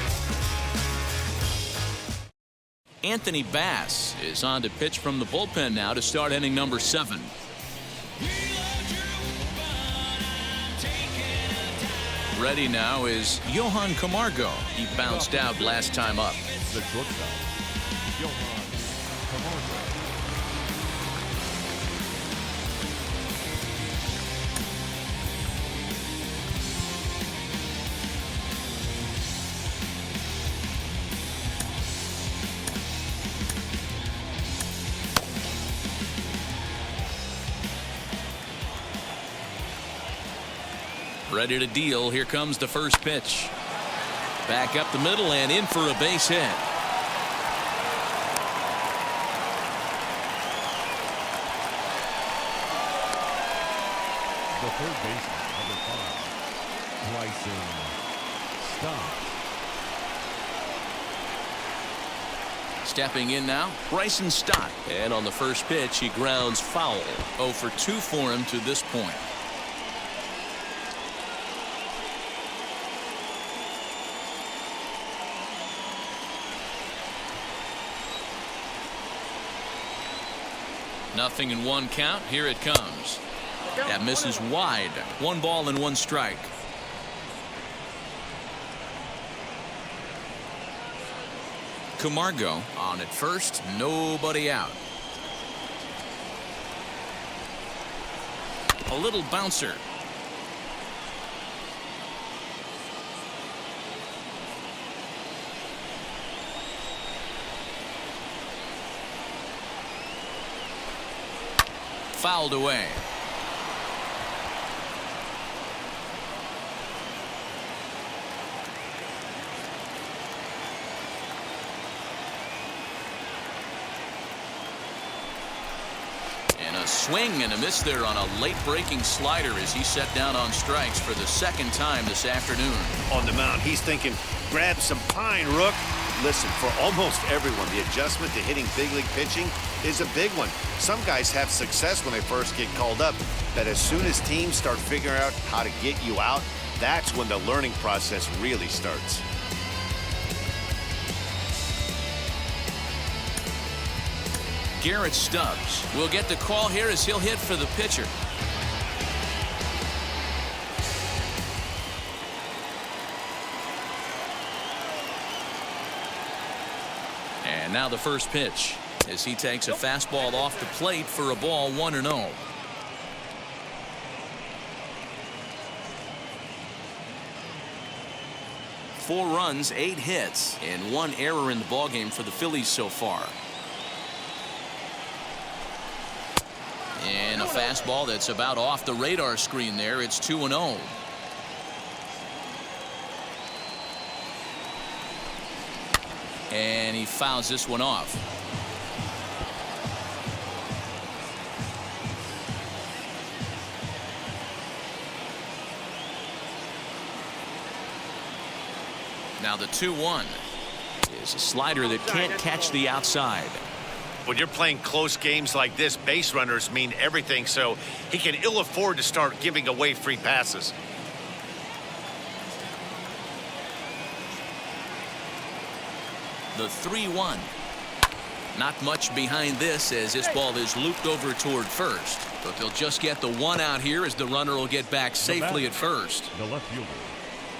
Anthony Bass is on to pitch from the bullpen now to start inning number 7. Ready now is Johan Camargo. He bounced out last time up. The shortstop, Johan Camargo. Ready to deal. Here comes the first pitch. Back up the middle and in for a base hit. The third baseman, number 5, Bryson Stott. Stepping in now, Bryson Stott. And on the first pitch, he grounds foul. 0 for 2 for him to this point. Nothing in 1 count. Here it comes. That misses wide. 1 ball and 1 strike. Camargo on at first. Nobody out. A little bouncer. Fouled away. swing and a miss there on a late breaking slider as he set down on strikes for the second time this afternoon. On the mound, he's thinking, grab some pine, Rook. Listen, for almost everyone, the adjustment to hitting big league pitching is a big one. Some guys have success when they first get called up, but as soon as teams start figuring out how to get you out, that's when the learning process really starts. Garrett Stubbs will get the call here as he'll hit for the pitcher. And now the first pitch as he takes a fastball off the plate for a ball 1-0. Four runs, 8 hits, and 1 error in the ballgame for the Phillies so far. And a fastball that's about off the radar screen there. It's 2-0. And he fouls this one off. Now the 2-1 is a slider that can't catch the outside. When you're playing close games like this, base runners mean everything, so he can ill afford to start giving away free passes. The 3-1. Not much behind this as this ball is looped over toward first. But they'll just get the 1 out here as the runner will get back safely at first. The left fielder,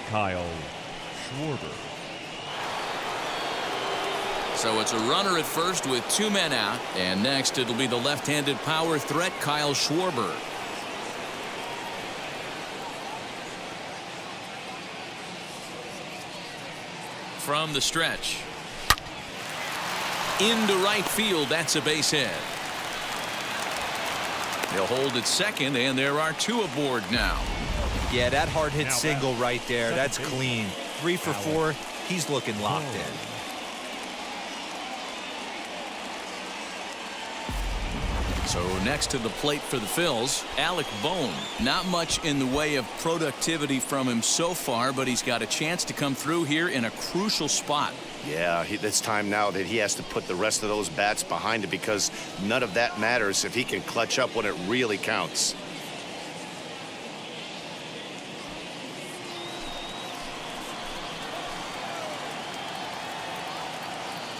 Kyle Schwarber. So it's a runner at first with 2 men out. And next it'll be the left-handed power threat, Kyle Schwarber. From the stretch. Into right field. That's a base hit. He'll hold at second, and there are 2 aboard now. Yeah, that hard hit single right there. That's clean. 3 for 4. He's looking locked in. So next to the plate for the Phils, Alec Bohm. Not much in the way of productivity from him so far, but he's got a chance to come through here in a crucial spot. Yeah, it's time now that he has to put the rest of those bats behind it because none of that matters if he can clutch up when it really counts.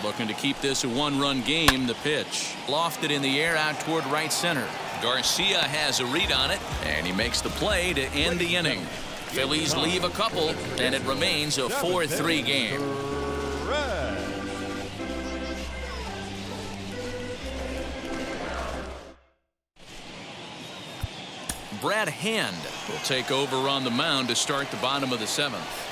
Looking to keep this a 1-run game. The pitch lofted in the air out toward right center. Garcia has a read on it, and he makes the play to end the inning. Phillies leave a couple, and it remains a 4-3 game. Brad Hand will take over on the mound to start the bottom of the 7th.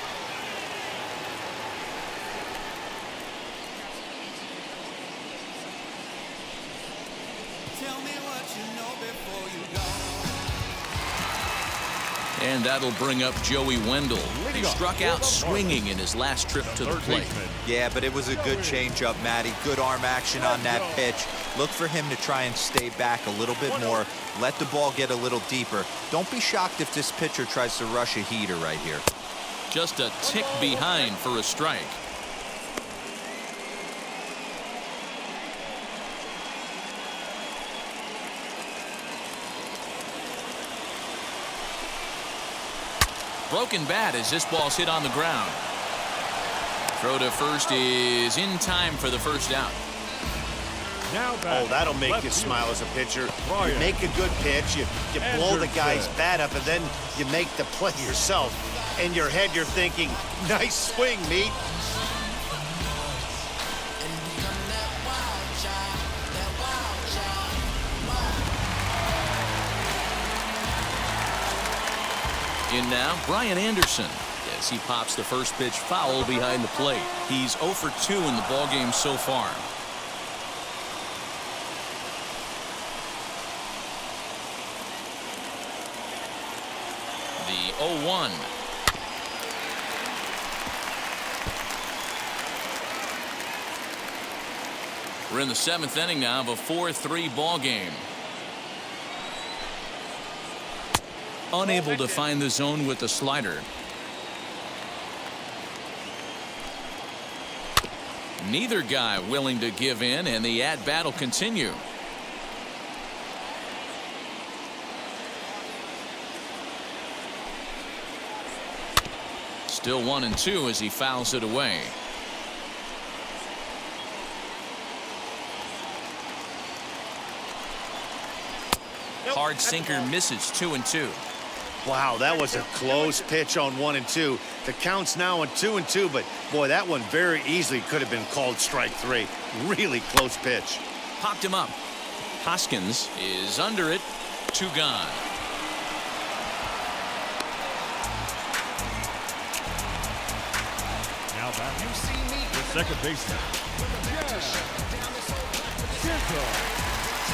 And that'll bring up Joey Wendell. He struck out swinging in his last trip to the plate. Yeah, but it was a good changeup, Matty. Good arm action on that pitch. Look for him to try and stay back a little bit more. Let the ball get a little deeper. Don't be shocked if this pitcher tries to rush a heater right here. Just a tick behind for a strike. Broken bat as this ball's hit on the ground. Throw to first is in time for the first out. Oh, that'll make you smile as a pitcher. You make a good pitch, you blow the guy's bat up, and then you make the play yourself. In your head, you're thinking, nice swing, meat. In now, Brian Anderson, as he pops the first pitch foul behind the plate. He's 0 for 2 in the ballgame so far. The 0-1. We're in the 7th inning now of a 4-3 ball game. Unable to find the zone with the slider. Neither guy willing to give in, and the at-bat will continue. Still 1-2 as he fouls it away. Hard sinker misses. 2-2. Wow, that was a close pitch on 1-2. The count's now on 2-2, but boy, that one very easily could have been called strike 3. Really close pitch. Popped him up. Hoskins is under it. 2 gone. Now back. The second baseman.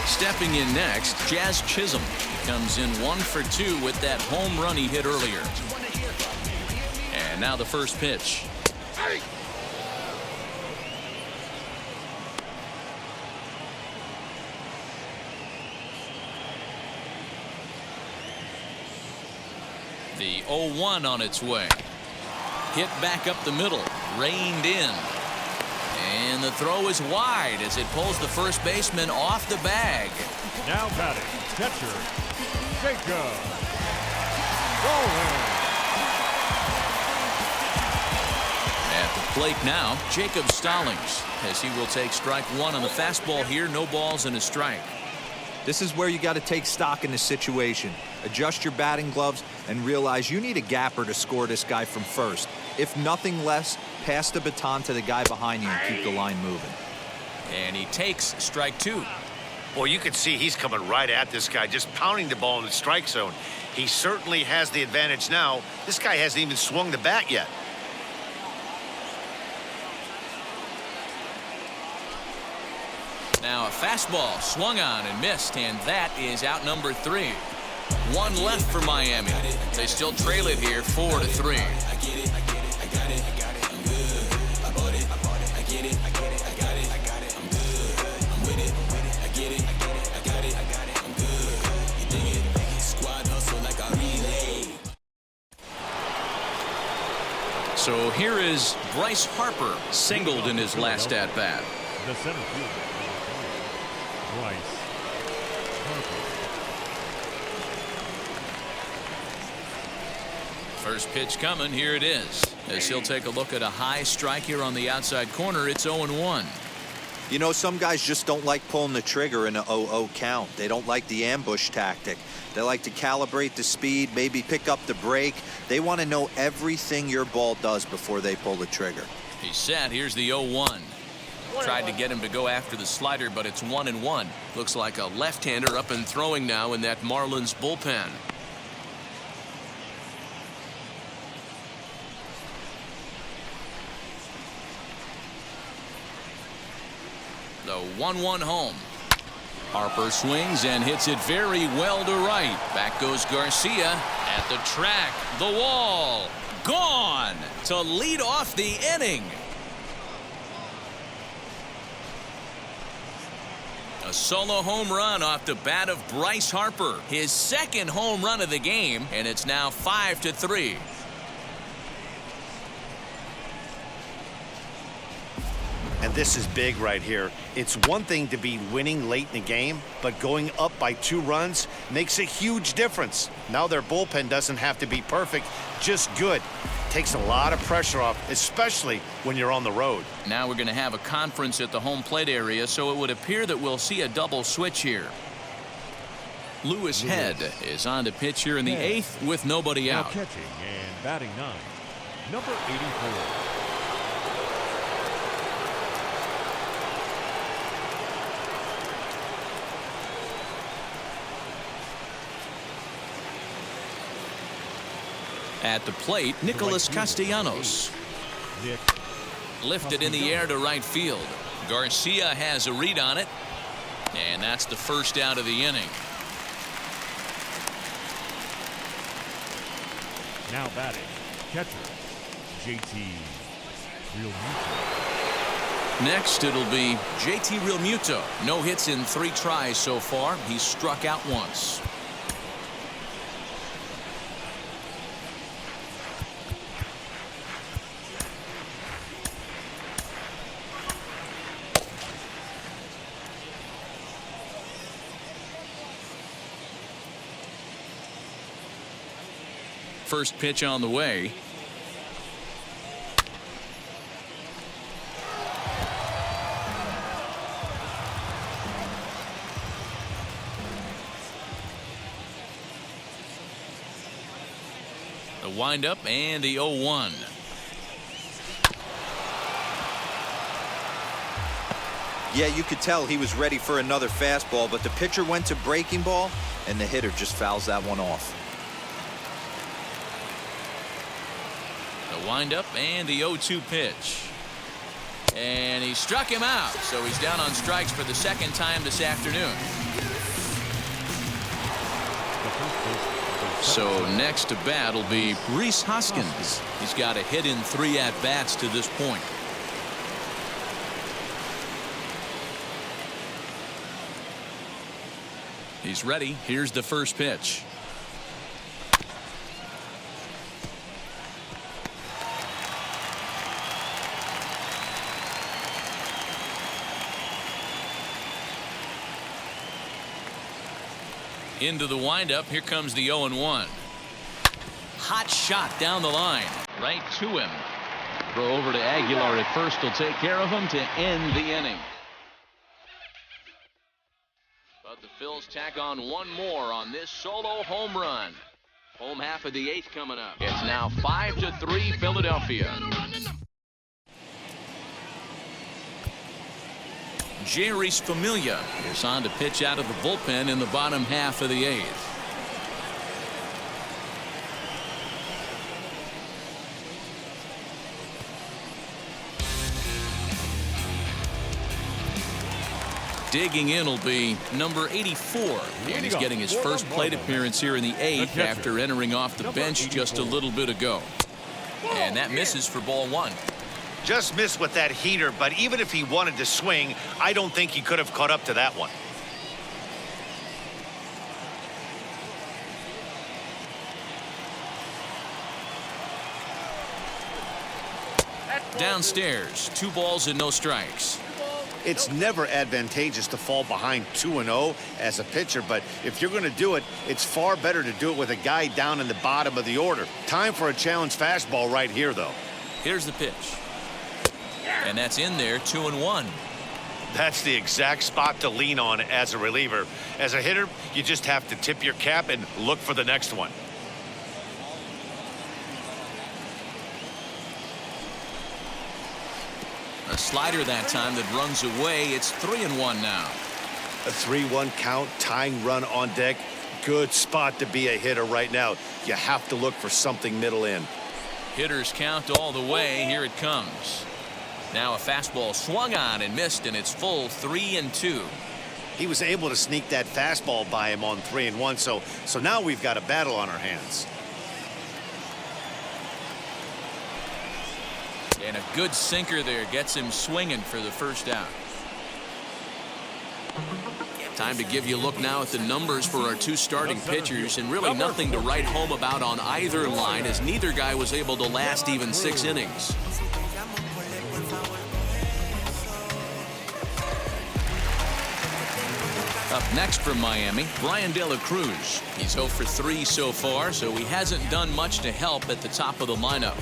Stepping in next, Jazz Chisholm. He comes in 1 for 2 with that home run he hit earlier. And now the first pitch. The 0-1 on its way. Hit back up the middle. Reined in. And the throw is wide as it pulls the first baseman off the bag. Now batting, catcher, Jacob. Rolling. At the plate now, Jacob Stallings, as he will take strike 1 on the fastball here. No balls and a strike. This is where you got to take stock in the situation. Adjust your batting gloves and realize you need a gapper to score this guy from first. If nothing less, pass the baton to the guy behind you and keep the line moving. And he takes strike 2. Well, you can see he's coming right at this guy, just pounding the ball in the strike zone. He certainly has the advantage now. This guy hasn't even swung the bat yet. Now a fastball swung on and missed, and that is out number 3. 1 left for Miami. They still trail it here 4-3. So here is Bryce Harper, singled in his last at-bat. The center fielder, Bryce Harper. First pitch coming. Here it is. As he'll take a look at a high strike here on the outside corner. It's 0-1. You know, some guys just don't like pulling the trigger in a 0-0 count. They don't like the ambush tactic. They like to calibrate the speed, maybe pick up the break. They want to know everything your ball does before they pull the trigger. He's set. Here's the 0-1. Tried to get him to go after the slider, but it's 1-1. Looks like a left-hander up and throwing now in that Marlins bullpen. The 1-1 home. Harper swings and hits it very well to right. Back goes Garcia at the track. The wall. Gone to lead off the inning. A solo home run off the bat of Bryce Harper. His second home run of the game, and it's now 5-3. And this is big right here. It's one thing to be winning late in the game, but going up by 2 runs makes a huge difference. Now their bullpen doesn't have to be perfect, just good. Takes a lot of pressure off, especially when you're on the road. Now we're going to have a conference at the home plate area, so it would appear that we'll see a double switch here. Lewis Head is on to pitch here in the 8th with nobody Now out. catching and batting 9, number 84. At the plate, Nicholas Castellanos. Nick Lifted in the air to right field. Garcia has a read on it. And that's the first out of the inning. Now batting, catcher, JT Realmuto. Next, it'll be JT Realmuto. No hits in 3 tries so far. He's struck out once. First pitch on the way. The windup and the 0-1. Yeah, you could tell he was ready for another fastball, but the pitcher went to breaking ball, and the hitter just fouls that one off. The windup and the 0-2 pitch. And he struck him out, so he's down on strikes for the second time this afternoon. So next to bat will be Rhys Hoskins. He's got a hit in 3 at-bats to this point. He's ready. Here's the first pitch. Into the windup. Here comes the 0-1. Hot shot down the line. Right to him. Throw over to Aguilar at first. Will take care of him to end the inning. But the Phils tack on one more on this solo home run. Home half of the 8th coming up. It's now 5-3 Philadelphia. Jeurys Familia is on to pitch out of the bullpen in the bottom half of the 8th. Digging in will be number 84, and he's getting his first plate appearance here in the 8th after entering off the bench just a little bit ago. And that misses for ball 1. Just missed with that heater, but even if he wanted to swing, I don't think he could have caught up to that one. Downstairs, 2 balls and no strikes. It's never advantageous to fall behind 2-0 as a pitcher, but if you're going to do it, it's far better to do it with a guy down in the bottom of the order. Time for a challenge fastball right here, though. Here's the pitch. And that's in there, 2-1. That's the exact spot to lean on as a reliever. As a hitter, you just have to tip your cap and look for the next one. A slider that time that runs away. It's 3-1 now. A 3-1 count, tying run on deck. Good spot to be a hitter right now. You have to look for something middle in. Hitters count all the way. Here it comes. Now a fastball swung on and missed, and it's full 3-2. He was able to sneak that fastball by him on 3-1, so now we've got a battle on our hands. And a good sinker there gets him swinging for the first out. Time to give you a look now at the numbers for our 2 starting pitchers, and really nothing to write home about on either line, as neither guy was able to last even 6 innings. Up next from Miami, Brian De La Cruz. He's 0 for 3 so far, so he hasn't done much to help at the top of the lineup.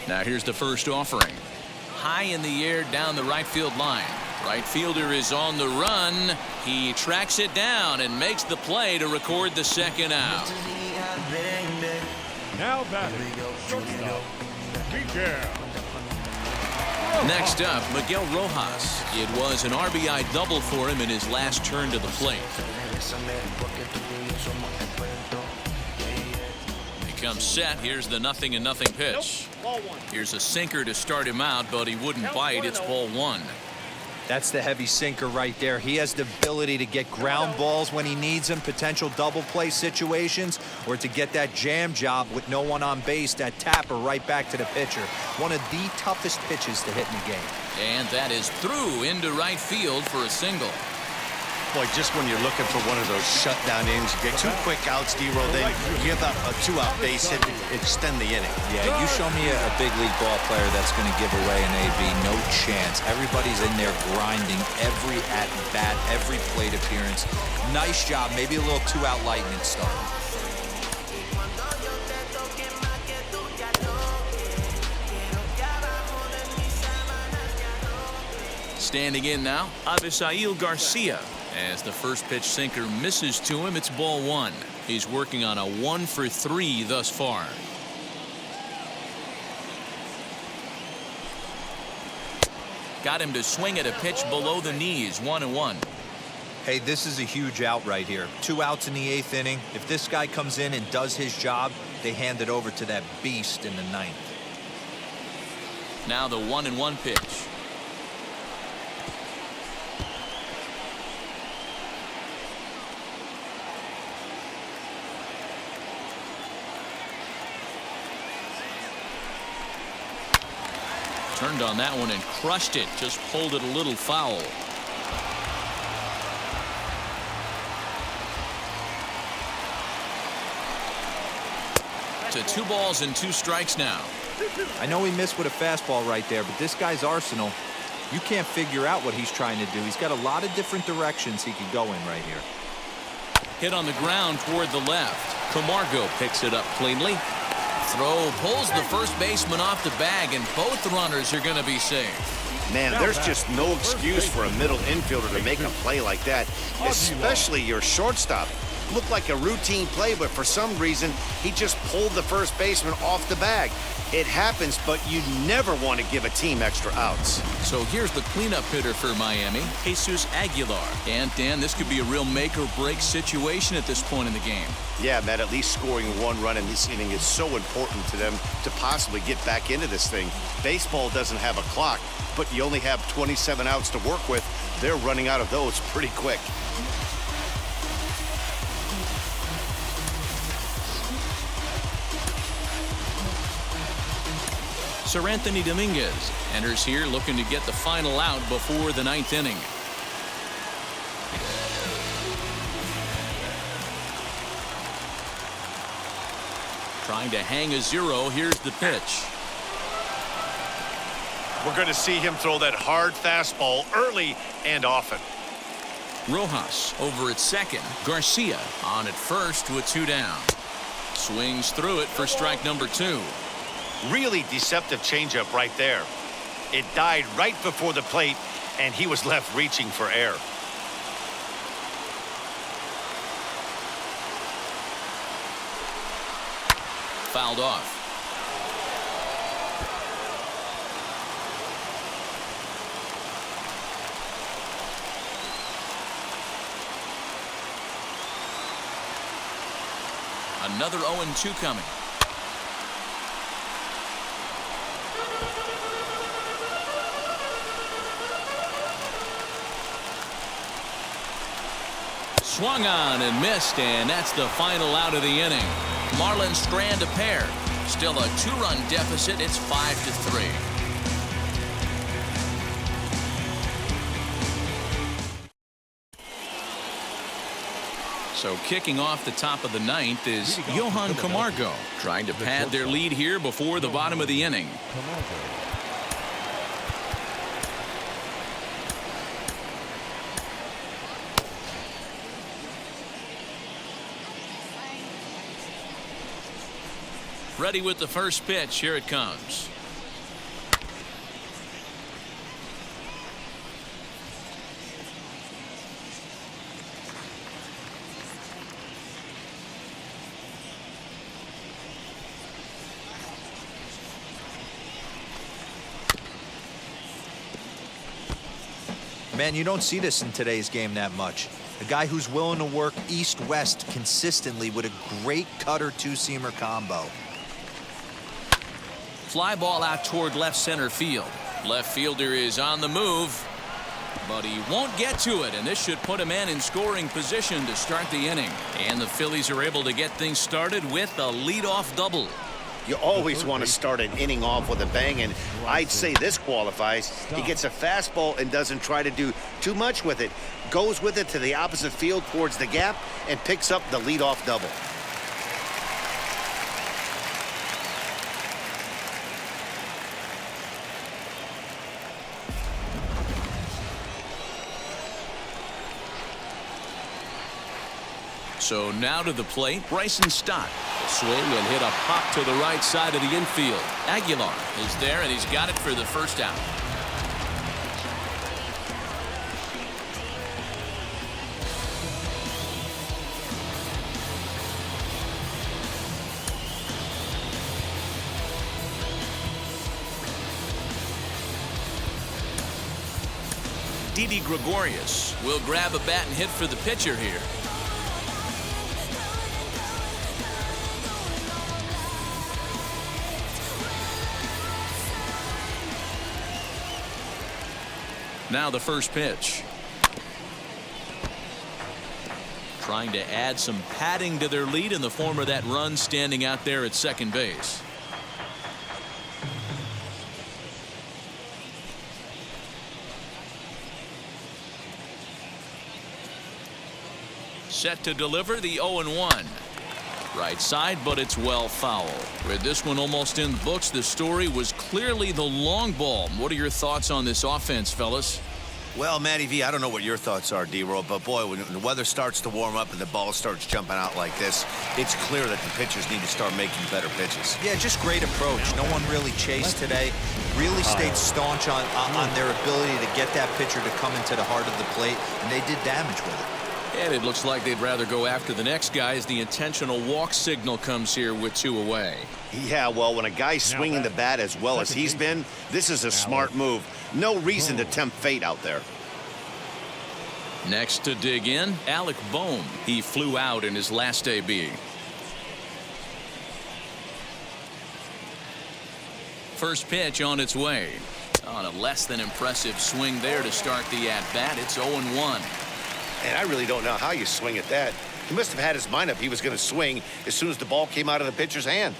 Now here's the first offering. High in the air down the right field line. Right fielder is on the run. He tracks it down and makes the play to record the second out. Now batting, shortstop, Miguel. Next up, Miguel Rojas. It was an RBI double for him in his last turn to the plate. He comes set. Here's the 0-0 pitch. Here's a sinker to start him out, but he wouldn't bite. It's ball 1. That's the heavy sinker right there. He has the ability to get ground balls when he needs them, potential double play situations, or to get that jam job with no one on base, that tapper right back to the pitcher. One of the toughest pitches to hit in the game. And that is through into right field for a single. Boy, just when you're looking for one of those shutdown innings, you get 2 quick outs, D-roll, then give up a 2-out base hit, extend the inning. Yeah, you show me a big league ball player that's going to give away an AB, no chance. Everybody's in there grinding every at-bat, every plate appearance. Nice job, maybe a little 2-out lightning start. Standing in now, Avisail Garcia. As the first pitch sinker misses to him, it's ball 1. He's working on a 1 for 3 thus far. Got him to swing at a pitch below the knees, 1-1. Hey, this is a huge out right here. 2 outs in the 8th inning. If this guy comes in and does his job, they hand it over to that beast in the 9th. Now the 1-1 pitch. Turned on that one and crushed it. Just pulled it a little foul. To 2 balls and 2 strikes now. I know he missed with a fastball right there, but this guy's arsenal, you can't figure out what he's trying to do. He's got a lot of different directions he could go in right here. Hit on the ground toward the left. Camargo picks it up cleanly. Throw pulls the first baseman off the bag, and both runners are going to be safe. Man, there's just no excuse for a middle infielder to make a play like that, especially your shortstop. Looked like a routine play, but for some reason, he just pulled the first baseman off the bag. It happens, but you never want to give a team extra outs. So here's the cleanup hitter for Miami, Jesus Aguilar. And Dan, this could be a real make or break situation at this point in the game. Yeah, Matt, at least scoring 1 run in this inning is so important to them to possibly get back into this thing. Baseball doesn't have a clock, but you only have 27 outs to work with. They're running out of those pretty quick. Sir Anthony Dominguez enters here looking to get the final out before the 9th inning. Trying to hang a 0. Here's the pitch. We're going to see him throw that hard fastball early and often. Rojas over at second. Garcia on at first with 2 down. Swings through it for strike number 2. Really deceptive changeup right there. It died right before the plate, and he was left reaching for air. Fouled off. Another 0-2 coming. Swung on and missed, and that's the final out of the inning. Marlins strand a pair. Still a 2-run deficit. It's 5-3. So kicking off the top of the 9th is Johan Camargo, trying to pad their lead here before the bottom of the inning. Ready with the first pitch. Here it comes. Man, you don't see this in today's game that much. A guy who's willing to work east-west consistently with a great cutter 2-seamer combo. Fly ball out toward left center field. Left fielder is on the move, but he won't get to it, and this should put a man in scoring position to start the inning. And the Phillies are able to get things started with a leadoff double. You always want to start an inning off with a bang, and I'd say this qualifies. He gets a fastball and doesn't try to do too much with it. Goes with it to the opposite field towards the gap and picks up the leadoff double. So now to the plate, Bryson Stott. Swing and hit a pop to the right side of the infield. Aguilar is there, and he's got it for the first out. Didi Gregorius will grab a bat and hit for the pitcher here. Now the first pitch. Trying to add some padding to their lead in the form of that run standing out there at second base. Set to deliver the 0-1. Right side, but it's well foul. With this one almost in the books, the story was clearly the long ball. What are your thoughts on this offense, fellas? Well, Matty V, I don't know what your thoughts are, D-Roll, but boy, when the weather starts to warm up and the ball starts jumping out like this, it's clear that the pitchers need to start making better pitches. Yeah, just great approach. No one really chased today. Really stayed staunch on their ability to get that pitcher to come into the heart of the plate, and they did damage with it. And it looks like they'd rather go after the next guy as the intentional walk signal comes here with 2 away. Yeah, well, when a guy's swinging the bat as well as he's been, this is a smart move. No reason to tempt fate out there. Next to dig in, Alec Bohm. He flew out in his last AB. First pitch on its way. On a less than impressive swing there to start the at-bat. It's 0-1. And I really don't know how you swing at that. He must have had his mind up he was going to swing as soon as the ball came out of the pitcher's hand.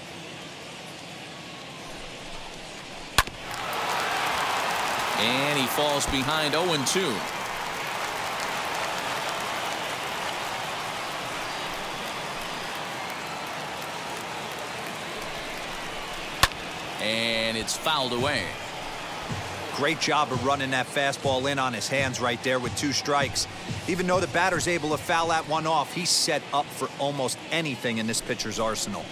And he falls behind 0-2. And it's fouled away. Great job of running that fastball in on his hands right there with 2 strikes. Even though the batter's able to foul that one off, he's set up for almost anything in this pitcher's arsenal.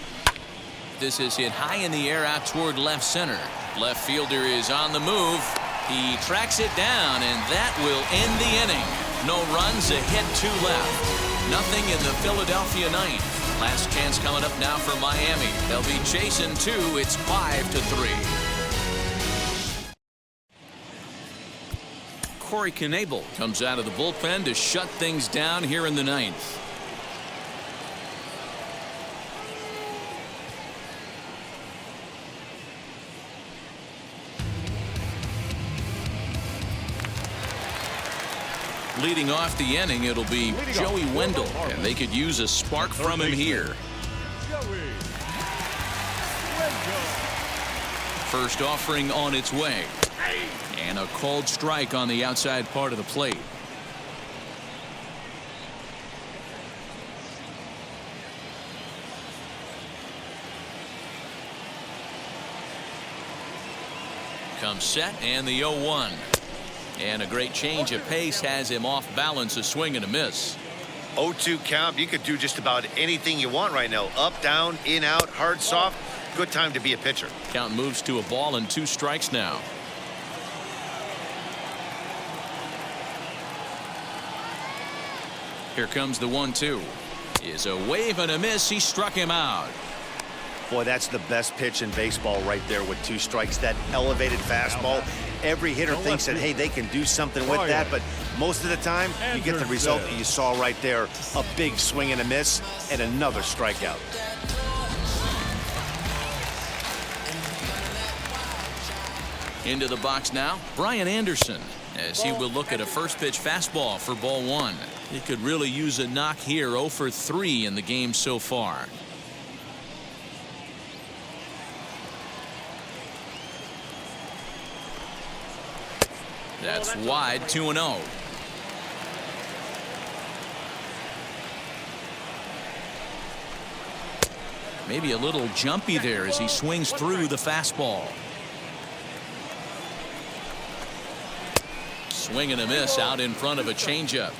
This is hit high in the air out toward left center. Left fielder is on the move. He tracks it down, and that will end the inning. No runs, a hit, 2 left. Nothing in the Philadelphia ninth. Last chance coming up now for Miami. They'll be chasing 2. It's 5-3. Corey Knebel comes out of the bullpen to shut things down here in the ninth. Leading off the inning, it'll be Joey Wendell, and they could use a spark from him here. First offering on its way. And a called strike on the outside part of the plate. Comes set and the 0-1. And a great change of pace has him off balance, a swing and a miss. 0-2 count. You could do just about anything you want right now. Up, down, in, out, hard, soft. Good time to be a pitcher. Count moves to a ball and 2 strikes now. Here comes the 1-2. Is a wave and a miss. He struck him out. Boy, that's the best pitch in baseball right there with 2 strikes. That elevated fastball. Every hitter thinks that, hey, they can do something with that, but most of the time, you get the result that you saw right there. A big swing and a miss, and another strikeout. Into the box now, Brian Anderson, as he will look at a first pitch fastball for ball 1. He could really use a knock here. 0 for 3 in the game so far. That's wide, 2-0. Maybe a little jumpy there as he swings through the fastball. Swing and a miss out in front of a changeup.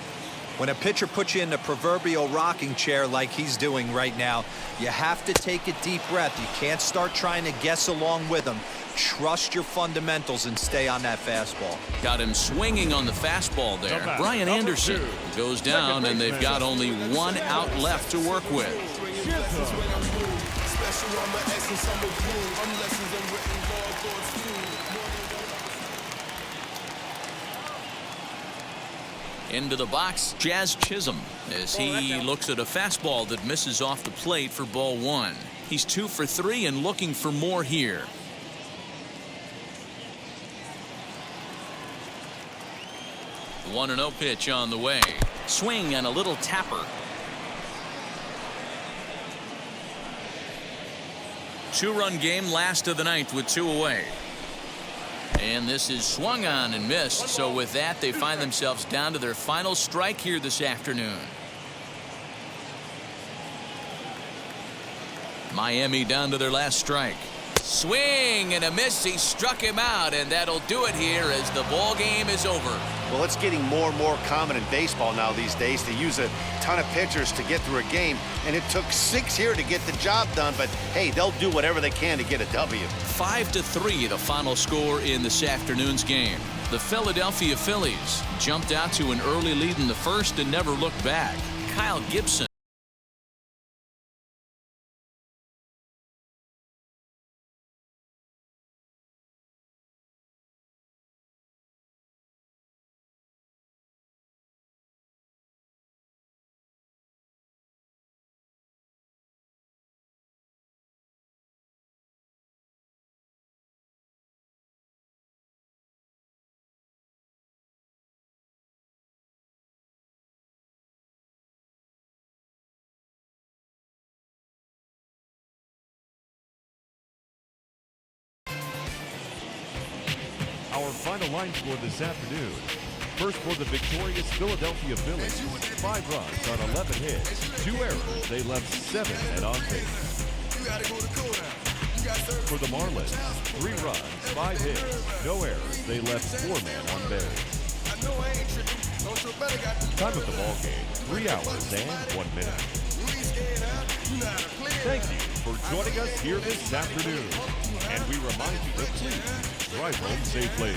When a pitcher puts you in the proverbial rocking chair like he's doing right now, you have to take a deep breath. You can't start trying to guess along with him. Trust your fundamentals and stay on that fastball. Got him swinging on the fastball there. Brian Anderson goes down, and they've got only one out left to work with. Into the box, Jazz Chisholm, as he looks at a fastball that misses off the plate for ball one. He's 2 for 3 and looking for more here. The 1-0 pitch on the way. Swing and a little tapper. 2-run game, last of the ninth with 2 away. And this is swung on and missed. So with that, they find themselves down to their final strike here this afternoon. Miami down to their last strike. Swing and a miss. He struck him out, and that'll do it here as the ball game is over. Well, it's getting more and more common in baseball now these days to use a ton of pitchers to get through a game, and it took 6 here to get the job done, but hey, they'll do whatever they can to get a W. 5-3 the final score in this afternoon's game. The Philadelphia Phillies jumped out to an early lead in the first and never looked back. Kyle Gibson Our final line score this afternoon. First for the victorious Philadelphia Phillies, 5 runs on 11 hits, 2 errors. They left 7 men on base. For the Marlins, 3 runs, 5 hits, no errors. They left 4 men on base. Time of the ball game, 3 hours and 1 minute. Thank you for joining us here this afternoon. And we remind you to please drive home safely.